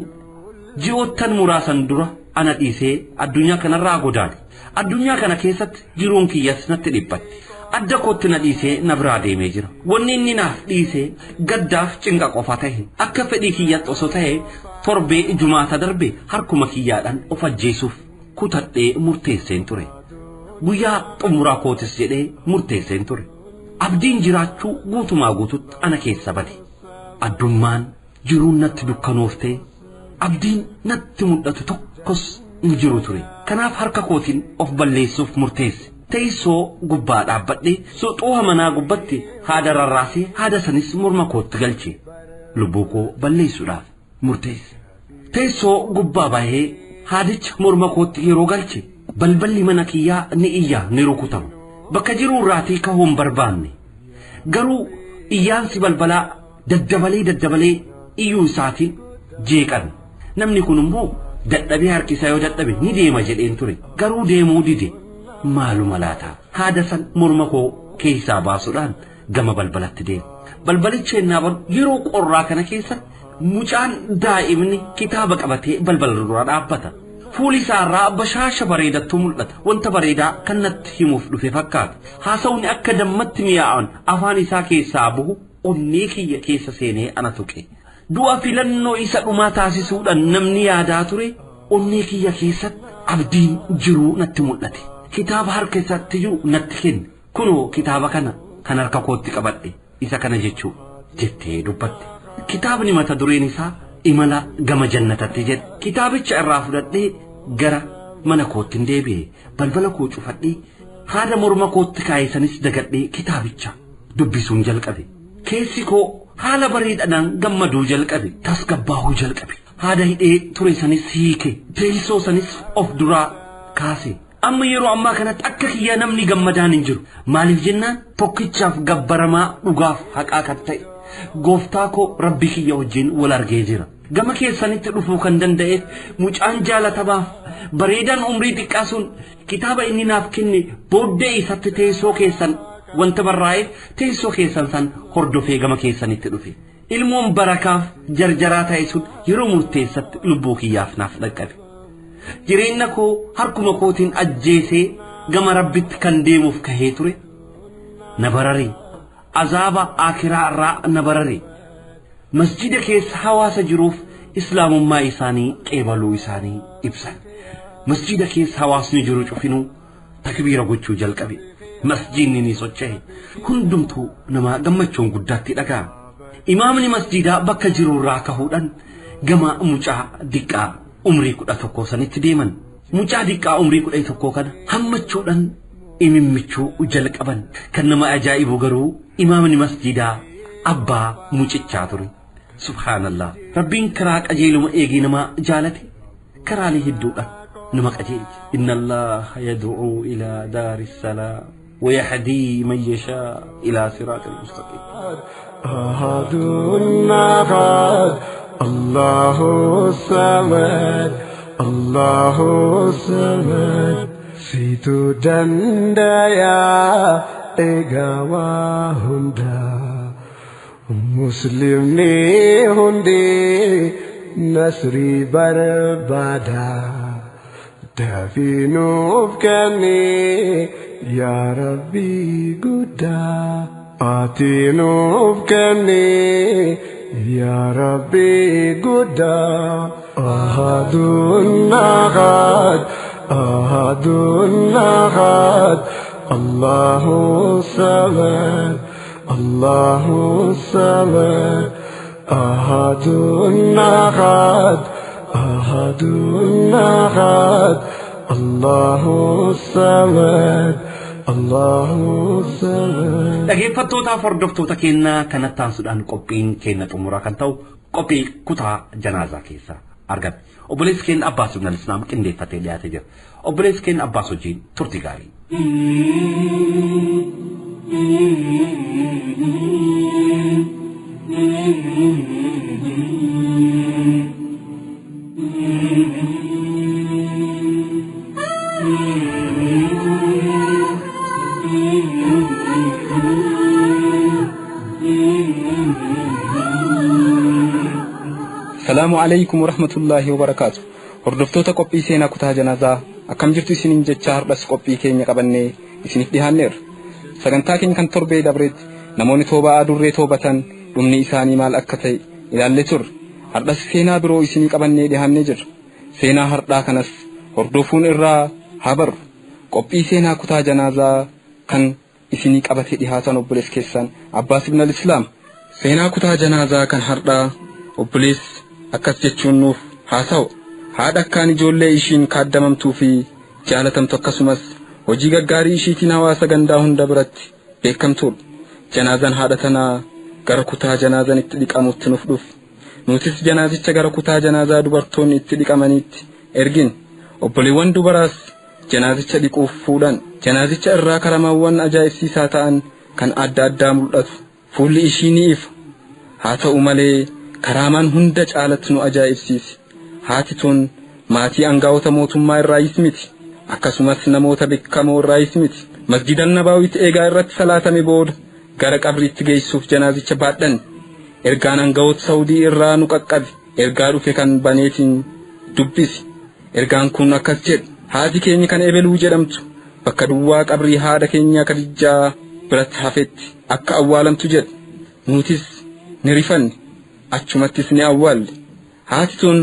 ji'oottan muraasan dura ana dhiisee addunyaa kanarraa godaane. Addunyaa kana keessatti jiruun kiyyas natti dhiphatti. Adda kootti na dhiisee na biraa deemee jira. Wanni inni naaf dhiisee gaddaaf cinqa qofa ta'e akka fedhii kiyyatti osoo ta'e torbee jumaata darbe harkuma kiyyaadhaan of ajjeesuuf kutadhee murteesseen ture. Guyyaa xumuraa kootis jedhee murteesseen ture. Abdiin jiraachuu guutumaa guututti ana keessa bade. Addummaan jiruun natti dukkanooftee abdiin natti mul'atu tokkos hin jiru ture. Kanaaf harka kootiin of balleessuuf murteesse. Teessoo gubbaa dhaabbadhee suuxuu manaa gubbatti haada rarraasee haada sanis morma kootti galche. Lubbuu koo balleessuudhaaf murteesse. Teessoo gubbaa bahee haadicha morma kootti yeroo galche balballi mana kiyyaa ni iyyaa ni rukutama. Bakka jiruu irraatii kahuun barbaanne. Garuu iyyaansi balbalaa daddabalee iyyuu isaatiin jeeqan. Namni kun immoo dadhabee harkisaa yoo dadhabe ni deema jedheen ture. Garuu deemuu dide. Maaluma laata haada san morma koo keessaa baasuudhaan gama balbalatti deema. Balbalicha ennaa baru yeroo qorraa kana keessa mucaan daa'imni kitaaba qabatee balbala dura dhaabbata. Fuuli isaarraa bashaasha bareedattu mul'ata. Wanta bareedaa kan natti himuuf dhufe fakkaata. Haasawni akka dammatti mi'aawan afaan isaa keessaa bu'u onnee kiyya keessa seenee ana tuqe. Du'a filannoo isa dhumaa taasisuudhaan namni yaadaa ture onnee kiyya keessatti abdiin jiruu natti mul'ate. Kitaaba harka isaatti jiru natti kenne. Kunoo kitaaba kana kan harka kootti qabadhe isa kana jechuu jettee dubbatte. Kitaabni mata dureen isaa imala gama jannatatti jedha. Kitaabicha irraa fudhadhee gara mana kootti deebi'e. Balbala koo cufadhee haada morma kootti kaa'isanis dagadhee kitaabicha dubbisuun jalqabe. Keessi koo haala bareedhaan gammaduu jalqabe. Tasgabbaa'uu jalqabe. Haada hidhee ture sanis hiike. Teessoo sanis of duraa kaase. Amma yeroo ammaa kanatti akka kiyya namni gammadaan hin jiru. Maaliif jennaan tokkichaaf gabbaramaa dhugaaf haqaa kan ta'e. Gooftaa koo Rabbi kiyya wajjin wal argee jira. Gama keessanitti dhufuu kan danda'eef mucaan jaalatamaaf bareedaan umrii xiqqaa sun kitaaba inni naaf kenne booddee isatti teessoo keessan wanta barraa'eef teessoo keessan san hordofee gama keessanitti dhufe. ilmoon barakaaf jarjaraa ta'e sun yeroo murteessatti lubbuu kiyyaaf naaf dhaqqabe jireenya koo harkuma kootiin ajjeesee gama rabbitti kan deemuuf kahee ture na barare azaaba akiraa irraa na barare masjida keessa hawaasa jiruuf islaamummaa isaanii qeebaluu isaanii ibsan masjida keessa hawaasni jiru cufinuu takbiira gochuu jalqabe masjidni ni socho'e hundumtuu nama gammachuun guddaatti dhaga'ama imaamni masjidaa bakka jiru irraa kahuudhaan gama mucaa diqqaa umrii 11 sanitti deeman mucaa diqqaa umrii 11 kana hammachuudhaan imimmichuu jalqaban kan nama ajaa'ibu garuu imaamni masjidaa abbaa mucichaa ture subhanallah rabbiin karaa qajeeluma eegii nama jaalate karaalee hedduudha nama qajeelche inna allaha yad'u ila daaris salaam ويهدي من يشاء إلى صراط المستقيم أحد النهار الله الصمد الله الصمد situ dandaya egawa hunda muslim ni hundi nasri barbada dafinuf kani ya rabbi guda atinuf kani ya rabbi guda ahadun nahad أحد الأحد الله الصمد الله الصمد أحد الأحد أحد الأحد الله الصمد الله الصمد dhaggeeffattoota hordoftoota keenya kanatti taasisuudhaan qophiin keenya xumuraa kan ta'u qophii kutaa janaazaa keessa argame obboleessi keenya Abbaas ibn al-Islaam qindeeffatee dhiyaatee jira obboleessi keenya Abbaas wajjin turtii gaarii السلام عليكم ورحمة الله وبركاته. هردفتوتا قبي سينا كتا جنازة أكم جرتو سنين جتشار بس قبي كينيا قبني سنين دهانير سغنتا كين كان تربي دبرت نموني توبا أدوري توبتان دمني إساني مال أكتي إلى اللتر هردس سينا برو إساني قبني دهان نجر سينا هردا كنس هردفون إرا هبر قبي سينا كتا جنازة كان إساني قبتي دهاتان وبلس كيسان عباس بن الإسلام سينا كتا جنازة كان هردا وبلس akkas jechuun nuuf haasa'u haadha akkaan ijoollee ishiin kaaddamamtuu fi jaalatamtu akkasumas hojii gaggaarii ishiitiin hawaasa gandaa hunda biratti beekamtuudha janaazaan haadha tanaa gara kutaa janaazaan itti dhiqamutti nuuf dhufe nutis janaazicha gara kutaa janaazaa dubartoonni itti dhiqamaniitti ergin obboleewwan dubaraas janaazicha dhiquuf fuudhan janaazicha irraa karamaawwan ajaa'ibsiisaa ta'an kan adda addaa mul'atu fuulli ishii ni ifa haa ta'u malee karaamaan hunda caalatti nu ajaa'ibsiise haati tun maatii aangaa'ota mootummaa irraayis miti akkasumas namoota beekamoo irraayis miti masjidan nabaawitti eegaa irratti salaatame booda gara qabriitti geessuuf janaazicha baadhan ergaan aangaa'ota saawudii irraa nu qaqqabe ergaa dhufe kan baneetiin dubbisi ergaan kun akkas jedha haati keenya kan ebeluu jedhamtu bakka duwwaa qabrii haadha keenya kadijjaa biratti hafetti akka awwaalamtu jedha nutis ni rifanne achumattis ni awwaalle haati tun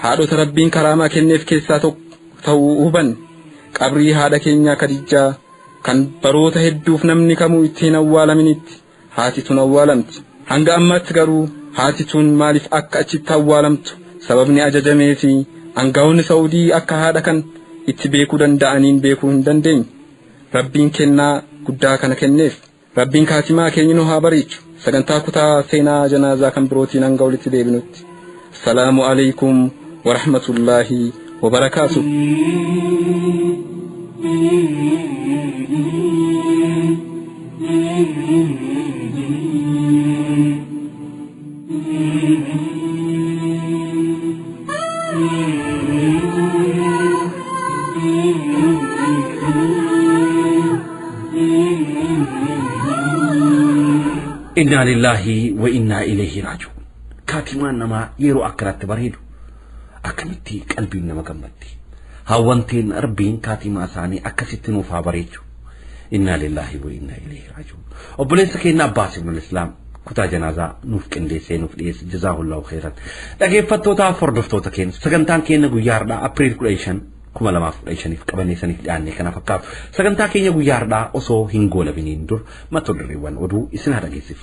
haadhota rabbiin karaamaa kenneef keessaa tokko ta'uu hubanne qabrii haadha keenyaa kadijjaa kan baroota hedduuf namni kamuu ittiin awwaalaminitti haati tun awwaalamti hanga ammaatti garuu haati tun maaliif akka achitti awwaalamtu sababni ajajamee fi aangaa'onni saawudii akka haadha kan itti beekuu danda'aniin beekuu hin dandeenye rabbiin kennaa guddaa kana kenneef rabbiin kaatimaa keenya nu haa bariichu sagantaa kutaa seenaa janaazaa kan birootiin hanga walitti deebinutti salaamu alaykum wa rahmatullaahi wa barakaatuh إنا لله وإنا إليه راجعون كاتمان نما يرو أكرت بريدو أكمتي قلبي نما قمتي هاوانتين ربين كاتما ثاني أكستن وفابريجو إنا لله وإنا إليه راجعون وبليس كينا باس من الإسلام كتا جنازة نوف كنديسي نوف ديس جزاه الله خيرا لكن فتوتا فردفتوتا كين سغنتان كينا غياردا أبريل كوليشن كما لما فوليشن كبني سنك لأني كان فكاف سغنتا كينا غياردا أصو هنغولا بنين دور ما تدري وان ودو إسنا هذا جيسف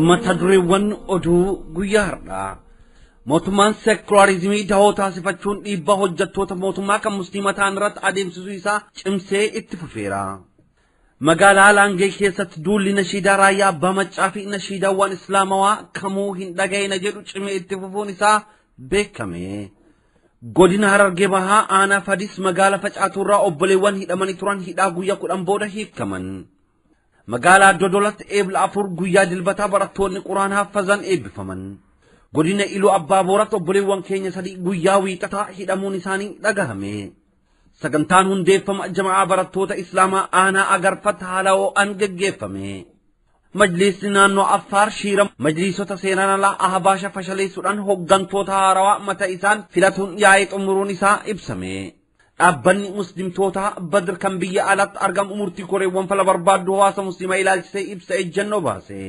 ما تدري وان ودو غياردا موتمان سيكولاريزمي دهوتا صفاتون إبا هجتوتا موتما كمسلمتان رات عديم سويسا چمسي اتففيرا مقالا لانجي كيسات دول لنشيدا رايا بامچافي نشيدا وان اسلاموا كمو هندگاي نجدو چمي اتففونيسا بكمي godina hararge baha ana fadis magala facaturra obboleewwan hidhamanii turan hidhaa guyyaa 10 booda hiikaman magala dodolat ebla afur guyyaa dilbata barattoonni quraan haffazan eebbifaman godina ilu abbaa boorat obboleewwan keenya sadii guyyaa wiixataa hidhamuun isaanii dhagahame sagantaan hundeeffama jamaa barattoota islaamaa aanaa agarfat haalawoo an geggeeffame majlisni naannoo affaar shiira majlisota seenaan alaa ahabaasha fashaleessuudhaan hoggantoota haarawaa mata isaan filatuun yaa'ee xumuruun isaa ibsame dhaabbanni muslimtoota badr kan biyya alatti argamu murtii koreewwan fala barbaaddu hawaasa muslimaa ilaalchisee ibsa ejjennoo baase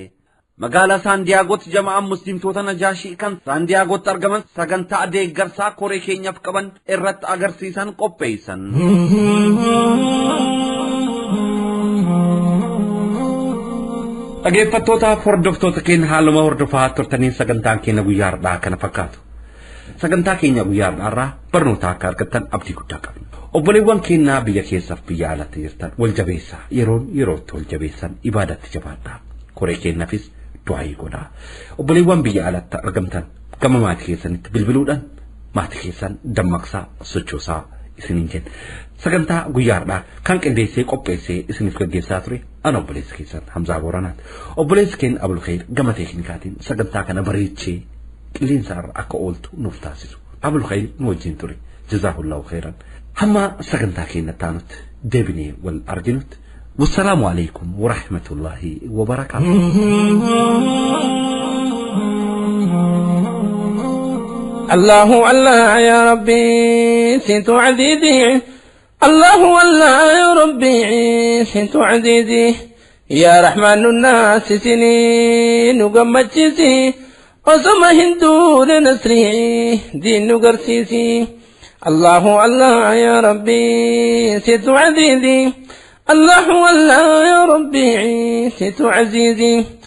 magaalaa saandiyaagotti jama'aan muslimtoota najaashii kan saandiyaagotti argaman sagantaa deeggarsaa koree keenyaaf qaban irratti agarsiisan qopheessan dhaggeeffattoota hordoftoota keenya haaluma hordofaa turtaniin sagantaan keenya guyyaa har'aa kana fakkaatu sagantaa keenya guyyaa har'aarraa barnoota akka argattan abdii guddaa qabna obboleewwan keenya biyya keessaaf biyya alatti jirtan wal jabeessaa yerootti wal jabeessan ibaadatti jabaadhaa koree keenyaafis du'aa godhaa obboleewwan biyya alatti argamtan gama maatii keessanitti bilbiluudhaan maatii keessan dammaqsaa sochoosaa isiniin jenna sagantaa guyyaa har'aa kan qindeessee qopheessee isiniif gaggeessaa ture ana obboleessa keessan Hamzaa Booranaat obboleessi keenya Abul Khair gama teeknikaatiin sagantaa kana bareechee qilleensa irra akka ooltu nuuf taasisu Abul Khair nu wajjin ture jazaahullahu khairan hamma sagantaa keenya taanutti deebinee wal arginutti wassalaamu alaykum wa rahmatullahi wa barakaatuh الله الله يا ربي سنت عزيزي الله الله يا ربي سنت عزيزي يا رحمن الناس سنين وقمتشيسي وسما هندو لنسري دين قرسيسي الله الله يا ربي سنت عزيزي الله الله يا ربي سنت عزيزي